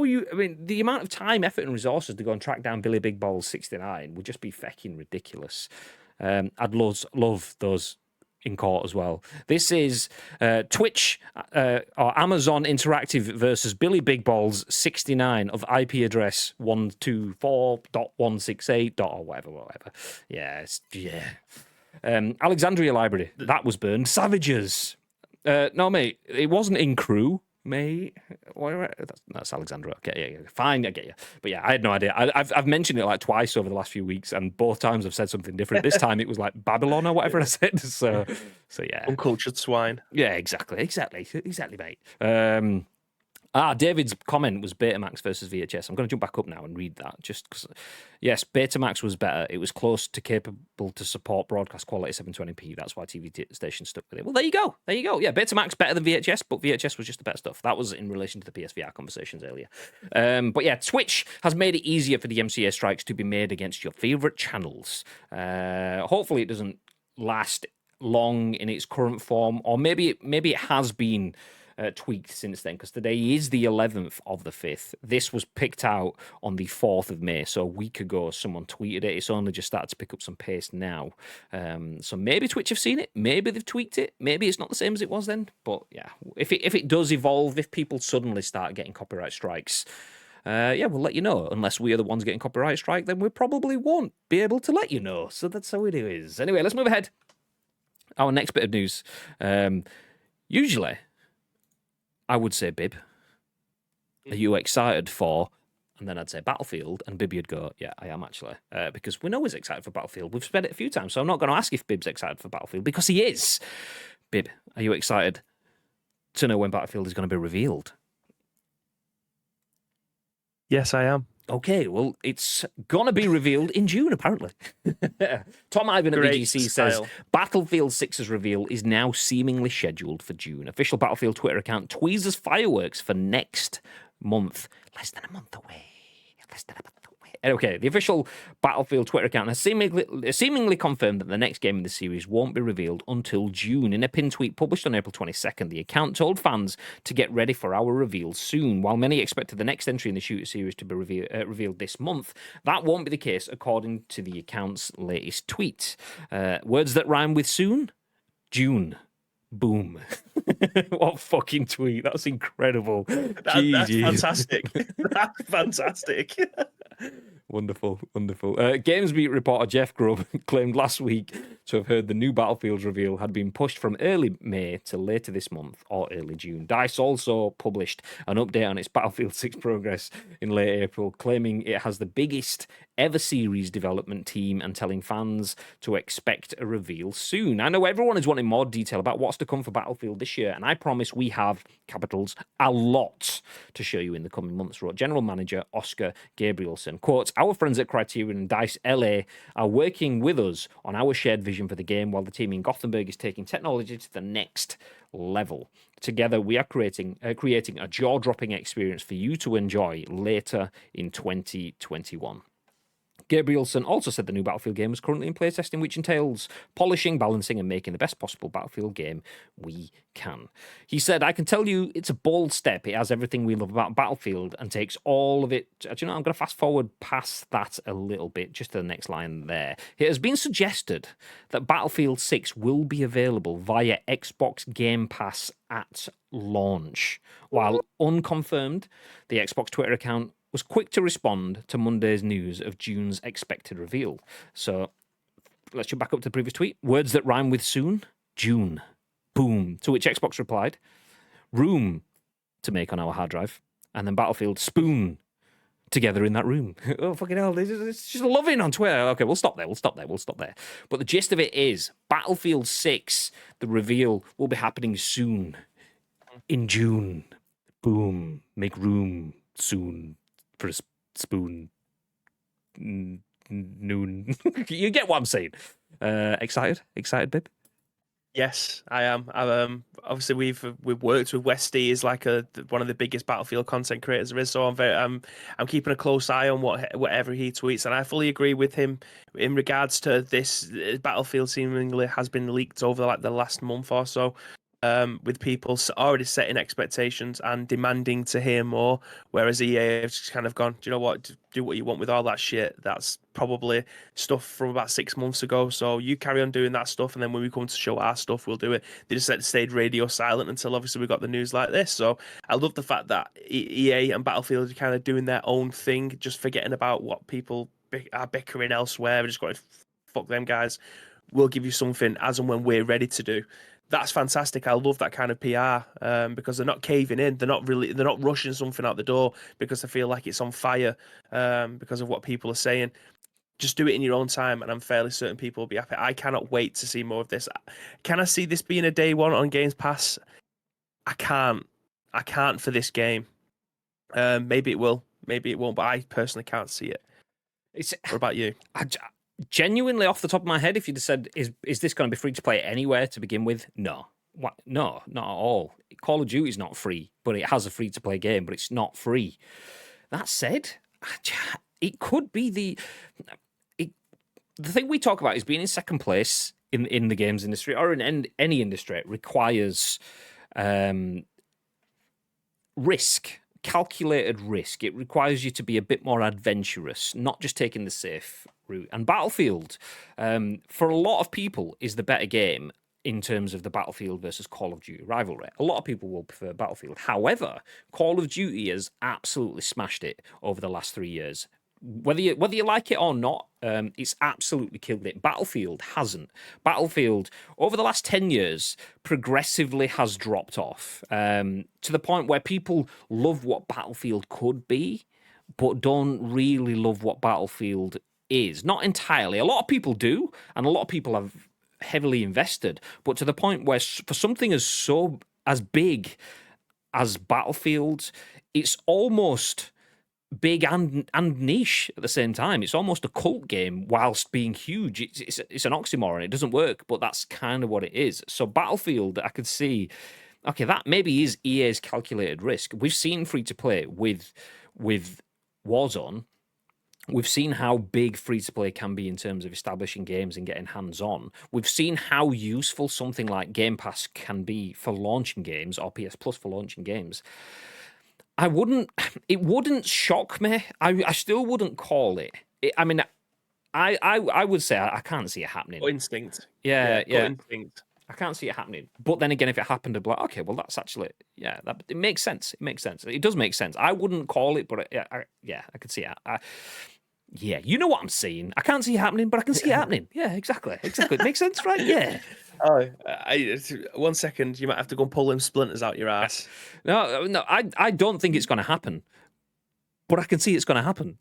you? I mean, the amount of time, effort, and resources to go and track down Billy Big Balls 69 would just be fucking ridiculous. I'd love those in court as well. This is Twitch or Amazon Interactive versus Billy Big Balls 69 of IP address 124.168. Or whatever. Yeah. Alexandria Library, that was burned. Savages. No, mate, it wasn't in crew, mate. That's Alexandra. Okay, yeah, fine, I get you. But yeah, I had no idea. I've mentioned it like twice over the last few weeks, and both times I've said something different. This time it was like Babylon or whatever I said. So yeah. Uncultured swine. Yeah, exactly, mate. David's comment was Betamax versus VHS. I'm going to jump back up now and read that, just because, yes, Betamax was better. It was close to capable to support broadcast quality 720p. That's why TV stations stuck with it. Well, there you go. Yeah, Betamax better than VHS, but VHS was just the better stuff. That was in relation to the PSVR conversations earlier. But yeah, Twitch has made it easier for the MCA strikes to be made against your favourite channels. Hopefully it doesn't last long in its current form, or maybe it has been tweaked since then, because today is the 11th of the 5th. This was picked out on the 4th of May, so a week ago someone tweeted it. It's only just started to pick up some pace now. So maybe Twitch have seen it, maybe they've tweaked it, maybe it's not the same as it was then. But yeah, if it does evolve, if people suddenly start getting copyright strikes, we'll let you know. Unless we are the ones getting copyright strike, then we probably won't be able to let you know. So that's how it is. Anyway, let's move ahead. Our next bit of news. Usually I would say, Bib, are you excited for... And then I'd say Battlefield, and Bibby would go, yeah, I am actually. Because we know he's excited for Battlefield. We've said it a few times, so I'm not going to ask if Bib's excited for Battlefield, because he is. Bib, are you excited to know when Battlefield is going to be revealed? Yes, I am. Okay, well, it's gonna be revealed in June, apparently. Tom Ivan at Great VGC says style. Battlefield 6's reveal is now seemingly scheduled for June. Official Battlefield Twitter account tweezers fireworks for next month. Less than a month away. Less than a month away. Okay, the official Battlefield Twitter account has seemingly confirmed that the next game in the series won't be revealed until June. In a pin tweet published on April 22nd, the account told fans to get ready for our reveal soon. While many expected the next entry in the shooter series to be revealed this month, that won't be the case, according to the account's latest tweet. Words that rhyme with soon? June. Boom. What a fucking tweet. That's incredible. That's fantastic. That's fantastic. Wonderful, wonderful. GamesBeat reporter Jeff Grubb claimed last week to have heard the new Battlefield's reveal had been pushed from early May to later this month or early June. DICE also published an update on its Battlefield 6 progress in late April, claiming it has the biggest ever series development team and telling fans to expect a reveal soon. I know everyone is wanting more detail about what's to come for Battlefield this year, and I promise we have, capitals, a lot to show you in the coming months, wrote General Manager Oscar Gabrielson. Quote, our friends at Criterion and DICE LA are working with us on our shared vision for the game, while the team in Gothenburg is taking technology to the next level. Together, we are creating a jaw-dropping experience for you to enjoy later in 2021. Gabrielson also said the new Battlefield game is currently in playtesting, which entails polishing, balancing, and making the best possible Battlefield game we can. He said, I can tell you it's a bold step. It has everything we love about Battlefield and takes all of it. Do you know, I'm going to fast forward past that a little bit, just to the next line there. It has been suggested that Battlefield 6 will be available via Xbox Game Pass at launch. While unconfirmed, the Xbox Twitter account was quick to respond to Monday's news of June's expected reveal. So let's jump back up to the previous tweet. Words that rhyme with soon? June. Boom. To which Xbox replied, room to make on our hard drive. And then Battlefield spoon together in that room. Oh, fucking hell. It's just loving on Twitter. Okay, we'll stop there. But the gist of it is Battlefield 6, the reveal, will be happening soon. In June. Boom. Make room soon. For a spoon. Noon. You get what I'm saying. Excited, babe? Yes, I am. Obviously we've worked with Westy is like one of the biggest Battlefield content creators there is. So I'm keeping a close eye on whatever he tweets, and I fully agree with him in regards to this. Battlefield seemingly has been leaked over like the last month or so. With people already setting expectations and demanding to hear more, whereas EA have just kind of gone, do you know what, do what you want with all that shit. That's probably stuff from about 6 months ago. So you carry on doing that stuff, and then when we come to show our stuff, we'll do it. They just stayed radio silent until obviously we got the news like this. So I love the fact that EA and Battlefield are kind of doing their own thing, just forgetting about what people are bickering elsewhere. We're just going, fuck them guys. We'll give you something as and when we're ready to do. That's fantastic. I love that kind of PR because they're not caving in. They're not rushing something out the door because they feel like it's on fire because of what people are saying. Just do it in your own time, and I'm fairly certain people will be happy. I cannot wait to see more of this. Can I see this being a day one on Games Pass? I can't for this game. Maybe it will, maybe it won't, but I personally can't see it. What about you? Genuinely, off the top of my head, if you'd have said, is this going to be free to play anywhere to begin with? No. What? No, not at all. Call of Duty is not free, but it has a free to play game, but it's not free. That said, it could be the thing we talk about is being in second place in the games industry or in any industry. It requires risk. Calculated risk. It requires you to be a bit more adventurous, not just taking the safe route. And Battlefield, for a lot of people, is the better game in terms of the Battlefield versus Call of Duty rivalry. A lot of people will prefer Battlefield. However, Call of Duty has absolutely smashed it over the last 3 years. Whether you like it or not, it's absolutely killed it. Battlefield hasn't. Battlefield, over the last 10 years, progressively has dropped off to the point where people love what Battlefield could be, but don't really love what Battlefield is. Not entirely. A lot of people do, and a lot of people have heavily invested, but to the point where for something as big as Battlefield, it's almost big and niche at the same time. It's almost a cult game whilst being huge. It's an oxymoron. It doesn't work, but that's kind of what it is. So Battlefield, I could see, okay, that maybe is EA's calculated risk. We've seen free to play with Warzone. We've seen how big free to play can be in terms of establishing games and getting hands on. We've seen how useful something like Game Pass can be for launching games, or PS Plus for launching games. It wouldn't shock me. I still wouldn't call it. I mean, I would say I can't see it happening. Instinct. Yeah. Instinct. I can't see it happening. But then again, if it happened, I'd be like, okay, well, that's actually, it makes sense. It makes sense. It does make sense. I wouldn't call it, but I could see it. Yeah, you know what I'm saying. I can't see it happening, but I can see it happening. Yeah, exactly. It makes sense, right? Yeah. Oh, 1 second. You might have to go and pull them splinters out your ass. No, I don't think it's going to happen. But I can see it's going to happen.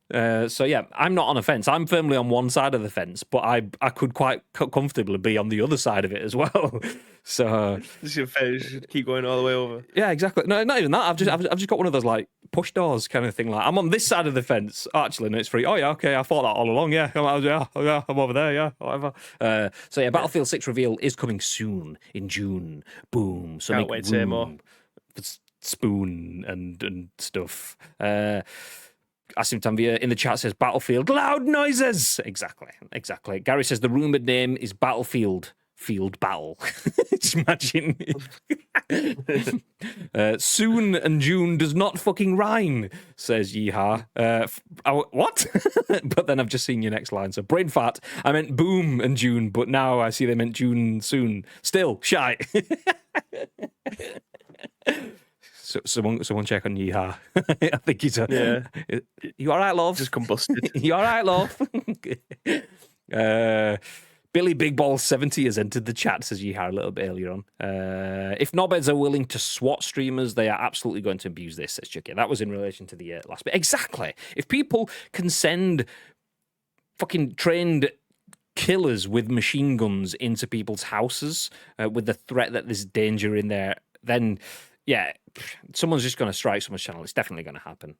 So yeah, I'm not on a fence. I'm firmly on one side of the fence, but I could quite comfortably be on the other side of it as well. So just keep going all the way over. Yeah, exactly. No, not even that. I've just got one of those like push doors kind of thing. Like I'm on this side of the fence. Oh, actually, no, it's free. Oh yeah, okay. I thought that all along. Yeah, I'm over there. Yeah, whatever. So yeah, Battlefield 6 reveal is coming soon in June. Boom. So can't wait to hear more. Spoon and stuff. Asim Tanvir in the chat says Battlefield loud noises. Exactly. Gary says the rumored name is Battlefield Field Battle. Just imagine. Soon and June does not fucking rhyme, says Yeehaw. What? But then I've just seen your next line. So brain fat. I meant boom and June, but now I see they meant June soon. Still shy. So someone check on Yeehaw. I think he's You all right, love? Just combusted. You all right, love? Billy Big Ball 70 has entered the chat, says Yeehaw a little bit earlier on. If knobheads are willing to swat streamers, they are absolutely going to abuse this, says Chucky. That was in relation to the last bit. Exactly. If people can send fucking trained killers with machine guns into people's houses with the threat that there's danger in there, then yeah, someone's just going to strike someone's channel. It's definitely going to happen.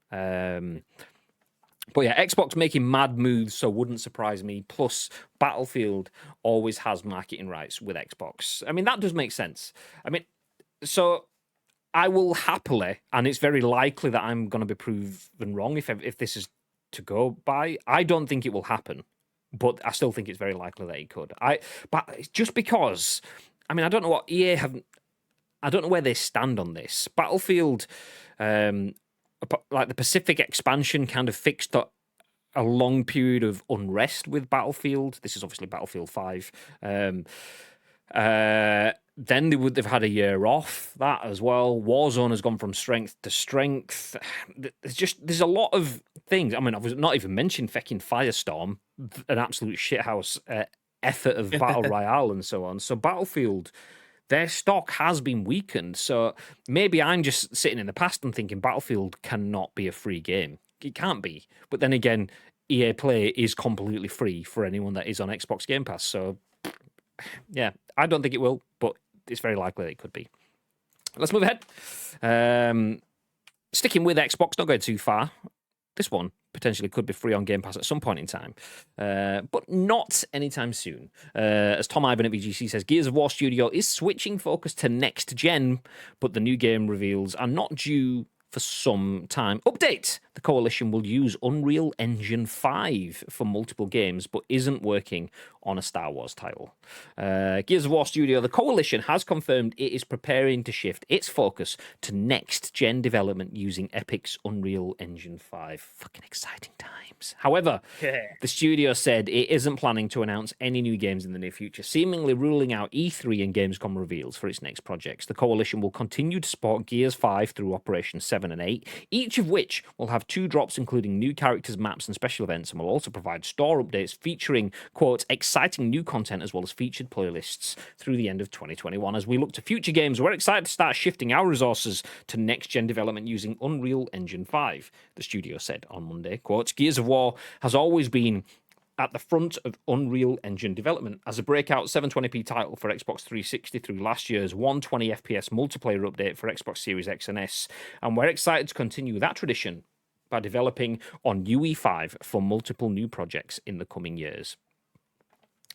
But yeah, Xbox making mad moves, so wouldn't surprise me. Plus, Battlefield always has marketing rights with Xbox. I mean, that does make sense. I mean, so I will happily, and it's very likely that I'm going to be proven wrong if this is to go by. I don't think it will happen, but I still think it's very likely that it could. But just because, I mean, I don't know what EA have. I don't know where they stand on this. Battlefield, like the Pacific expansion, kind of fixed a long period of unrest with Battlefield. This is obviously Battlefield 5. Then they've had a year off, that as well. Warzone has gone from strength to strength. There's a lot of things. I mean, I've not even mentioned fucking Firestorm, an absolute shithouse effort of Battle Royale and so on. So Battlefield, their stock has been weakened. So maybe I'm just sitting in the past and thinking Battlefield cannot be a free game. It can't be. But then again, EA Play is completely free for anyone that is on Xbox Game Pass. So yeah, I don't think it will, but it's very likely that it could be. Let's move ahead. Sticking with Xbox, not going too far. This one potentially could be free on Game Pass at some point in time, but not anytime soon. As Tom Ivan at VGC says, Gears of War Studio is switching focus to next gen, but the new game reveals are not due for some time. Update! The Coalition will use Unreal Engine 5 for multiple games, but isn't working on a Star Wars title. Gears of War Studio, the Coalition has confirmed it is preparing to shift its focus to next-gen development using Epic's Unreal Engine 5. Fucking exciting times. However, the studio said it isn't planning to announce any new games in the near future, seemingly ruling out E3 and Gamescom reveals for its next projects. The Coalition will continue to support Gears 5 through Operation 7 and 8, each of which will have 2 drops including new characters, maps, and special events, and will also provide store updates featuring, quote, exciting new content as well as featured playlists through the end of 2021. As we look to future games, we're excited to start shifting our resources to next-gen development using Unreal Engine 5, the studio said on Monday. Quote, Gears of War has always been at the front of Unreal Engine development as a breakout 720p title for Xbox 360 through last year's 120 FPS multiplayer update for Xbox Series X and S, and we're excited to continue that tradition by developing on UE5 for multiple new projects in the coming years.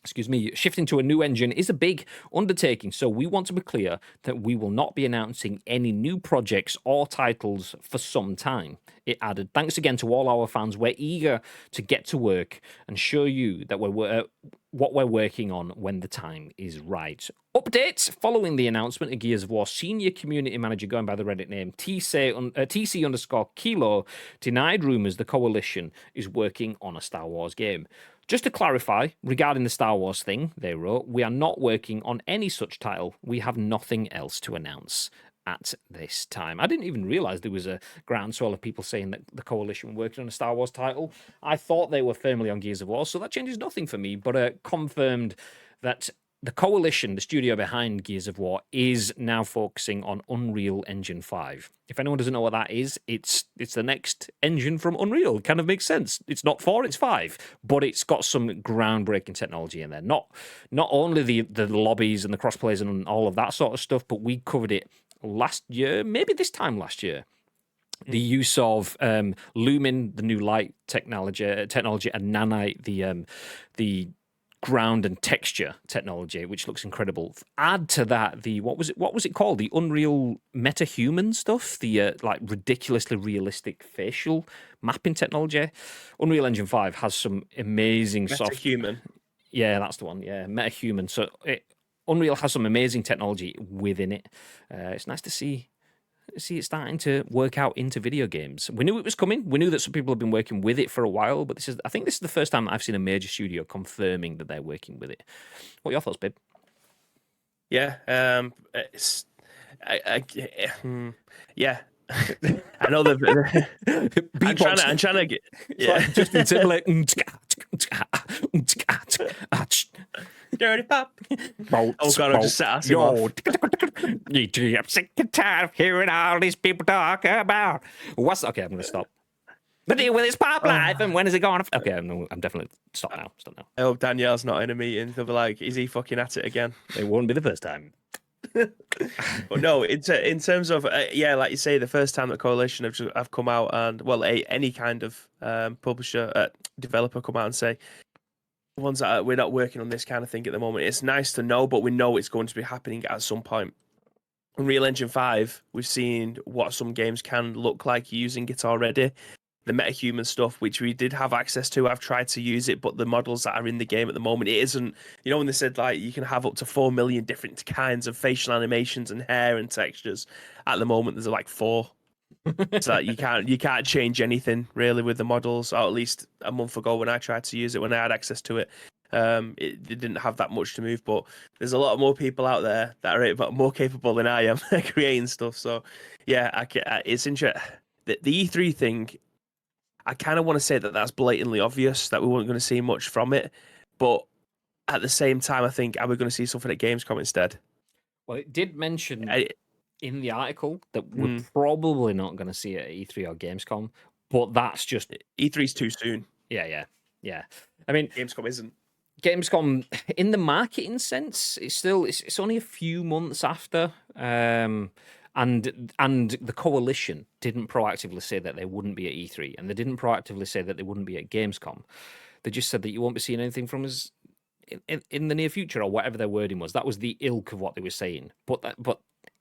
Excuse me, shifting to a new engine is a big undertaking, so we want to be clear that we will not be announcing any new projects or titles for some time. It added, thanks again to all our fans. We're eager to get to work and show you that what we're working on when the time is right. Updates following the announcement, a Gears of War senior community manager going by the Reddit name TC_Kilo denied rumours the Coalition is working on a Star Wars game. Just to clarify, regarding the Star Wars thing, they wrote, we are not working on any such title. We have nothing else to announce at this time. I didn't even realise there was a groundswell of people saying that the Coalition were working on a Star Wars title. I thought they were firmly on Gears of War, so that changes nothing for me, but confirmed that the Coalition, the studio behind Gears of War, is now focusing on Unreal Engine 5. If anyone doesn't know what that is, it's the next engine from Unreal. It kind of makes sense. It's not 4, it's 5, but it's got some groundbreaking technology in there. Not only the lobbies and the crossplays and all of that sort of stuff, but we covered it last year, maybe this time last year. The use of Lumen, the new light technology, and Nanite, the ground and texture technology, which looks incredible. Add to that the what was it called? The Unreal MetaHuman stuff, the like ridiculously realistic facial mapping technology. Unreal Engine 5 has some amazing MetaHuman. Yeah, that's the one. Yeah, MetaHuman. So Unreal has some amazing technology within it. It's nice to see it starting to work out into video games. We knew it was coming. We knew that some people have been working with it for a while, but I think this is the first time I've seen a major studio confirming that they're working with it. What are your thoughts, babe? Yeah, yeah. I know the. I'm trying to get. Yeah, Justin Timberlake. Dirty pop. Oh god, I just sat him off. I'm sick and tired of hearing all these people talk about what's. Okay, I'm gonna stop. But deal with this pop life, and when is it going? Okay, I'm definitely stop now. I hope Danielle's not in a meeting. They'll be like, "Is he fucking at it again?" It won't be the first time. But no, in terms of yeah, like you say, the first time that Coalition have come out and any kind of publisher developer come out and say ones that we're not working on this kind of thing at the moment. It's nice to know, but we know it's going to be happening at some point. Unreal Engine 5, we've seen what some games can look like using it already. The MetaHuman stuff, which we did have access to, I've tried to use it, but the models that are in the game at the moment, it isn't. You know, when they said like you can have up to 4 million different kinds of facial animations and hair and textures, at the moment there's like 4. So you can't change anything really with the models. Or at least a month ago when I tried to use it, when I had access to it, it didn't have that much to move. But there's a lot more people out there that are more capable than I am creating stuff. So yeah, it's interesting. The E3 thing, I kind of want to say that that's blatantly obvious that we weren't going to see much from it, but at the same time, I think, are we going to see something at Gamescom instead? Well, it did mention in the article that we're probably not going to see it at E3 or Gamescom, but that's just E3's too soon. Yeah. I mean, Gamescom isn't. Gamescom, in the marketing sense, it's only a few months after. And the Coalition didn't proactively say that they wouldn't be at E3, and they didn't proactively say that they wouldn't be at Gamescom. They just said that you won't be seeing anything from us in the near future, or whatever their wording was. That was the ilk of what they were saying. But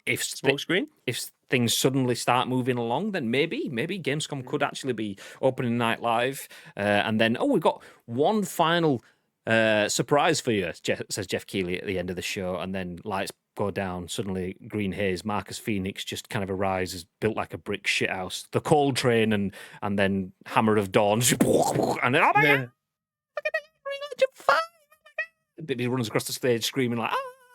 if smokescreen, if things suddenly start moving along, then maybe Gamescom could actually be opening night live, and then we've got one final surprise for you, says Jeff Keighley at the end of the show, and then lights go down, suddenly green haze, Marcus Phoenix just kind of arises, built like a brick shithouse, the Coal Train, and then Hammer of Dawn, and then God, he runs across the stage screaming like,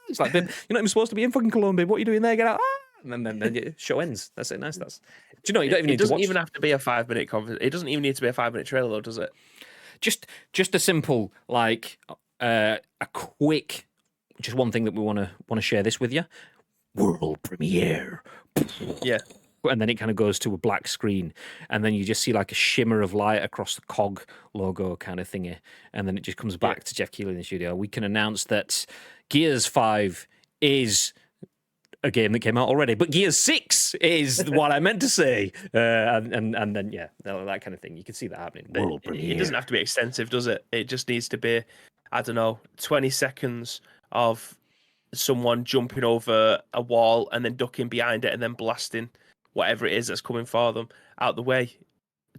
it's like, babe, you're not even supposed to be in fucking Cologne, babe, what are you doing there, get out, and then the show ends. That's it. Nice. Do you know, you don't even need to watch. It doesn't even have to be a 5-minute conversation. It doesn't even need to be a 5-minute trailer though, does it? Just a simple, like, a quick, just one thing that we want to share this with you. World premiere. Yeah. And then it kind of goes to a black screen, and then you just see like a shimmer of light across the COG logo kind of thingy, and then it just comes back to Jeff Keighley in the studio. We can announce that Gears 5 is a game that came out already, but Gears 6 Yes, it is what I meant to say. And then, yeah, that kind of thing. You can see that happening. World premiere. It doesn't have to be extensive, does it? It just needs to be, I don't know, 20 seconds of someone jumping over a wall and then ducking behind it and then blasting whatever it is that's coming for them out the way.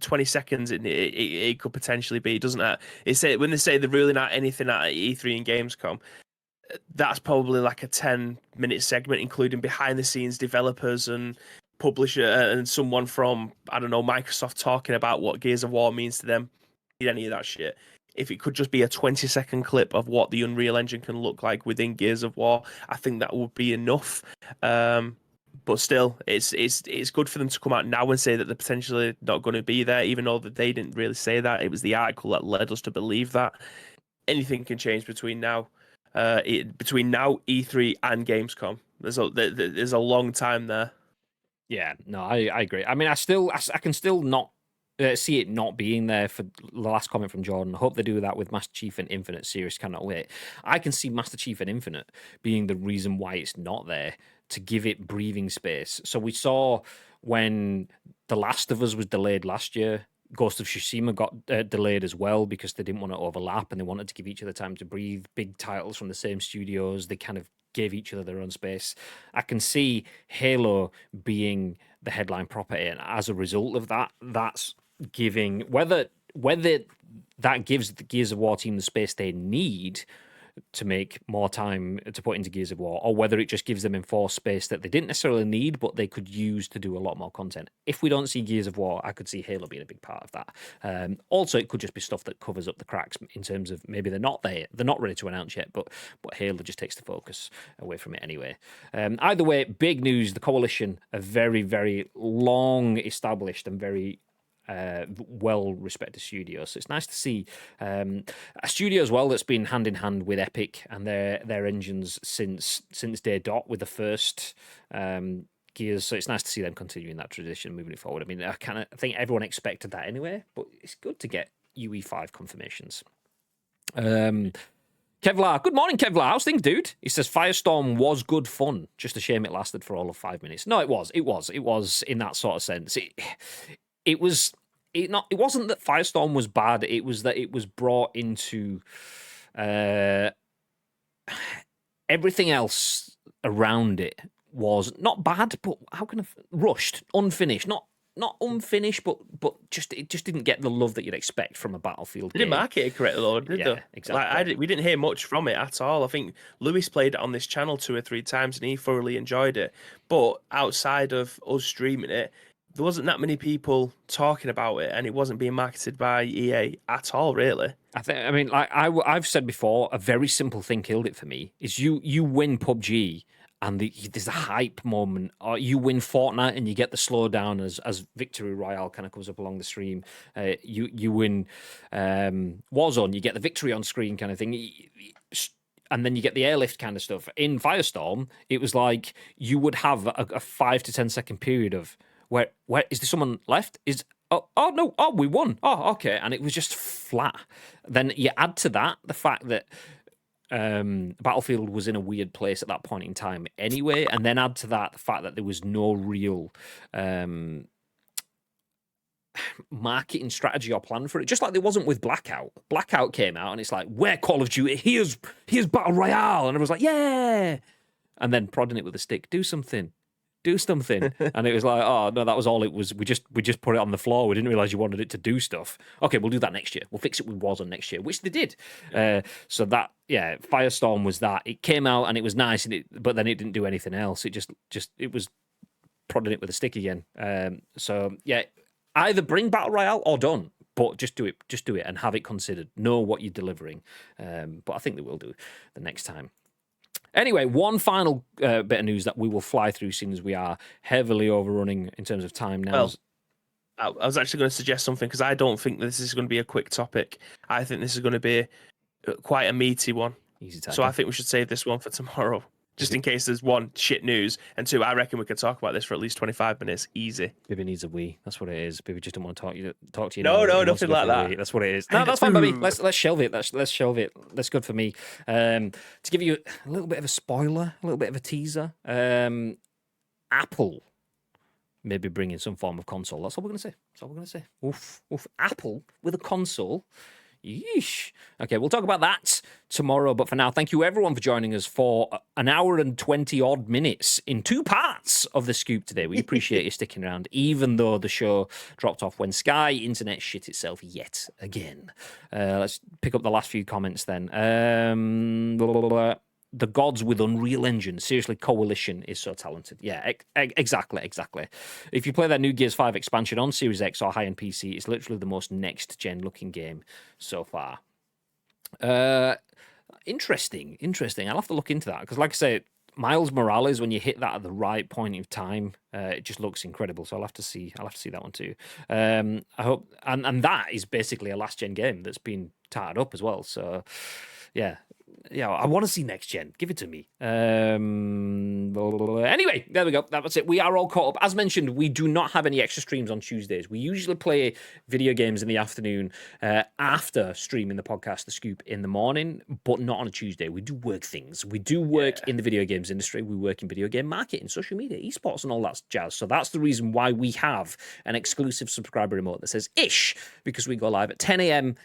20 seconds it could potentially be. It doesn't have, it's when they say they're ruling out anything at E3 and Gamescom, that's probably like a 10-minute segment, including behind the scenes developers and publisher and someone from, I don't know, Microsoft talking about what Gears of War means to them. Any of that shit. If it could just be a 20-second clip of what the Unreal Engine can look like within Gears of War, I think that would be enough. But still, it's good for them to come out now and say that they're potentially not going to be there, even though that they didn't really say that. It was the article that led us to believe that. Anything can change between now, E3 and Gamescom. There's a long time there. Yeah, no, I agree. I mean, I can still not see it not being there. For the last comment from Jordan, I hope they do that with Master Chief and Infinite. Series cannot wait. I can see Master Chief and Infinite being the reason why it's not there, to give it breathing space. So we saw when The Last of Us was delayed last year, Ghost of Tsushima got delayed as well because they didn't want to overlap and they wanted to give each other time to breathe. Big titles from the same studios, they kind of gave each other their own space. I can see Halo being the headline property, and as a result of that, that's giving whether that gives the Gears of War team the space they need to make more time to put into Gears of War, or whether it just gives them enforced space that they didn't necessarily need, but they could use to do a lot more content. If we don't see Gears of War, I could see Halo being a big part of that. Also, it could just be stuff that covers up the cracks in terms of maybe they're not ready to announce yet, but Halo just takes the focus away from it anyway. Either way, big news. The Coalition, a very, very long established and very well-respected studio. So it's nice to see a studio as well that's been hand in hand with Epic and their engines since day dot with the first Gears. So it's nice to see them continuing that tradition, moving it forward. I mean, I think everyone expected that anyway, but it's good to get UE5 confirmations. Kevlar, good morning, Kevlar. How's things, dude? He says Firestorm was good fun. Just a shame it lasted for all of 5 minutes. No, it was in that sort of sense. It wasn't that Firestorm was bad. It was that it was brought into everything else around it was not bad, but rushed, unfinished, not unfinished, but it just didn't get the love that you'd expect from a Battlefield game. They didn't market it correctly, though, did they? Exactly. We didn't hear much from it at all. I think Lewis played it on this channel 2 or 3 times and he thoroughly enjoyed it. But outside of us streaming it, there wasn't that many people talking about it, and it wasn't being marketed by EA at all, really. I've said before, a very simple thing killed it for me. Is you win PUBG, and there's a hype moment, or you win Fortnite, and you get the slowdown as Victory Royale kind of comes up along the stream. You win Warzone, you get the victory on screen kind of thing. And then you get the airlift kind of stuff. In Firestorm, it was like you would have a 5 to 10 second period of where is there someone left? We won. Oh, okay. And it was just flat. Then you add to that the fact that Battlefield was in a weird place at that point in time anyway, and then add to that the fact that there was no real marketing strategy or plan for it, just like there wasn't with Blackout. Blackout came out and it's like, we're Call of Duty, here's Battle Royale, and everyone's like, yeah, and then prodding it with a stick, do something. And it was like, oh no, that was all it was. We just put it on the floor. We didn't realize you wanted it to do stuff. Okay, we'll do that next year. We'll fix it with Warzone next year, which they did. So that, yeah, Firestorm was that. It came out and it was nice, but then it didn't do anything else. It it was prodding it with a stick again. So yeah, either bring Battle Royale or don't. But just do it and have it considered. Know what you're delivering. But I think they will do the next time. Anyway, one final bit of news that we will fly through, seeing as we are heavily overrunning in terms of time now. Well, I was actually going to suggest something because I don't think this is going to be a quick topic. I think this is going to be quite a meaty one. Easy time. So I think we should save this one for tomorrow. Just in case there's 1, shit news, and 2, I reckon we could talk about this for at least 25 minutes, easy. Baby needs a wee. That's what it is. Baby just don't want to talk to you. No, nothing like that. That's what it is. No, that's fine, baby. Let's shelve it. Let's shelve it. That's good for me. To give you a little bit of a spoiler, a little bit of a teaser. Apple maybe bring in some form of console. That's all we're going to say. That's all we're going to say. Oof, oof. Apple with a console. Yeesh. Okay, we'll talk about that tomorrow. But for now, thank you everyone for joining us for an hour and 20 odd minutes in 2 parts of the scoop today. We appreciate you sticking around, even though the show dropped off when Sky Internet shit itself yet again. Let's pick up the last few comments then. The gods with Unreal Engine. Seriously, Coalition is so talented. Yeah, exactly. If you play that new Gears 5 expansion on Series X or high-end PC, it's literally the most next-gen looking game so far. Interesting. I'll have to look into that because, like I say, Miles Morales, when you hit that at the right point in time, it just looks incredible. So I'll have to see that one too. I hope, and that is basically a last-gen game that's been tied up as well. So, yeah, I want to see next gen. Give it to me. Anyway, there we go. That was it. We are all caught up. As mentioned, we do not have any extra streams on Tuesdays. We usually play video games in the afternoon after streaming the podcast, The Scoop, in the morning, but not on a Tuesday. We do work things. We do work in the video games industry. We work in video game marketing, social media, esports, and all that jazz. So that's the reason why we have an exclusive subscriber remote that says ish, because we go live at 10 a.m.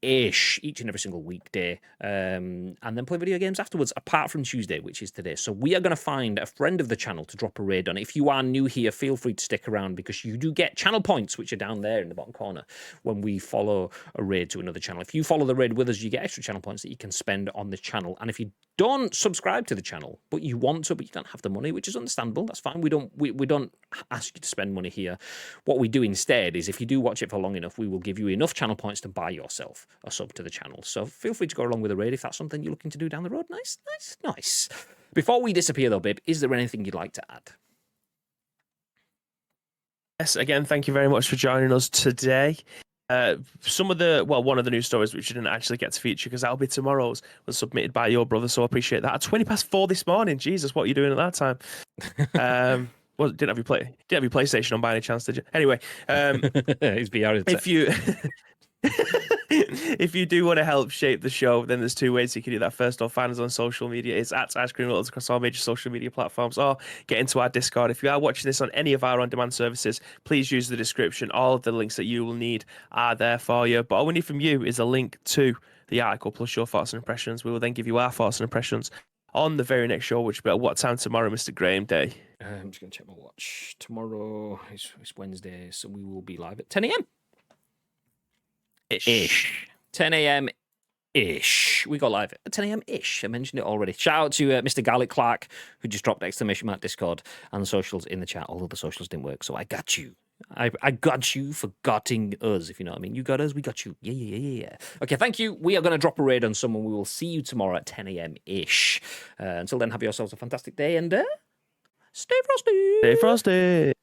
ish each and every single weekday, and then play video games afterwards, apart from Tuesday, which is today. So we are going to find a friend of the channel to drop a raid on. If you are new here, feel free to stick around because you do get channel points, which are down there in the bottom corner when we follow a raid to another channel. If you follow the raid with us, you get extra channel points that you can spend on the channel. And if you don't subscribe to the channel, but you want to, but you don't have the money, which is understandable, that's fine. We don't ask you to spend money here. What we do instead is, if you do watch it for long enough, we will give you enough channel points to buy yourself a sub to the channel. So feel free to go along with the raid if that's something you're looking to do down the road. Nice. Before we disappear though, Bib, is there anything you'd like to add? Yes, again, thank you very much for joining us today. One of the news stories which you didn't actually get to feature because that'll be tomorrow's was submitted by your brother, so I appreciate that. At 4:20 this morning, Jesus, what are you doing at that time? Well, didn't have your PlayStation on by any chance, did you? Anyway, His VR. If you do want to help shape the show, then there's 2 ways you can do that. First off, find us on social media. It's at Ice Cream Littles across all major social media platforms, or get into our Discord. If you are watching this on any of our on-demand services, please use the description. All of the links that you will need are there for you. But all we need from you is a link to the article plus your thoughts and impressions. We will then give you our thoughts and impressions on the very next show, which will be at what time tomorrow, Mr. Graham Day? I'm just going to check my watch. Tomorrow is Wednesday, so we will be live at 10 a.m. Ish. 10 a.m. ish. We got live at 10 a.m. ish. I mentioned it already. Shout out to Mr. Garlic Clark, who just dropped exclamation mark Discord and socials in the chat, although the socials didn't work. So I got you. I got you for gotting us, if you know what I mean. You got us, we got you. Yeah. Okay, thank you. We are going to drop a raid on someone. We will see you tomorrow at 10 a.m. ish. Until then, have yourselves a fantastic day and stay frosty. Stay frosty.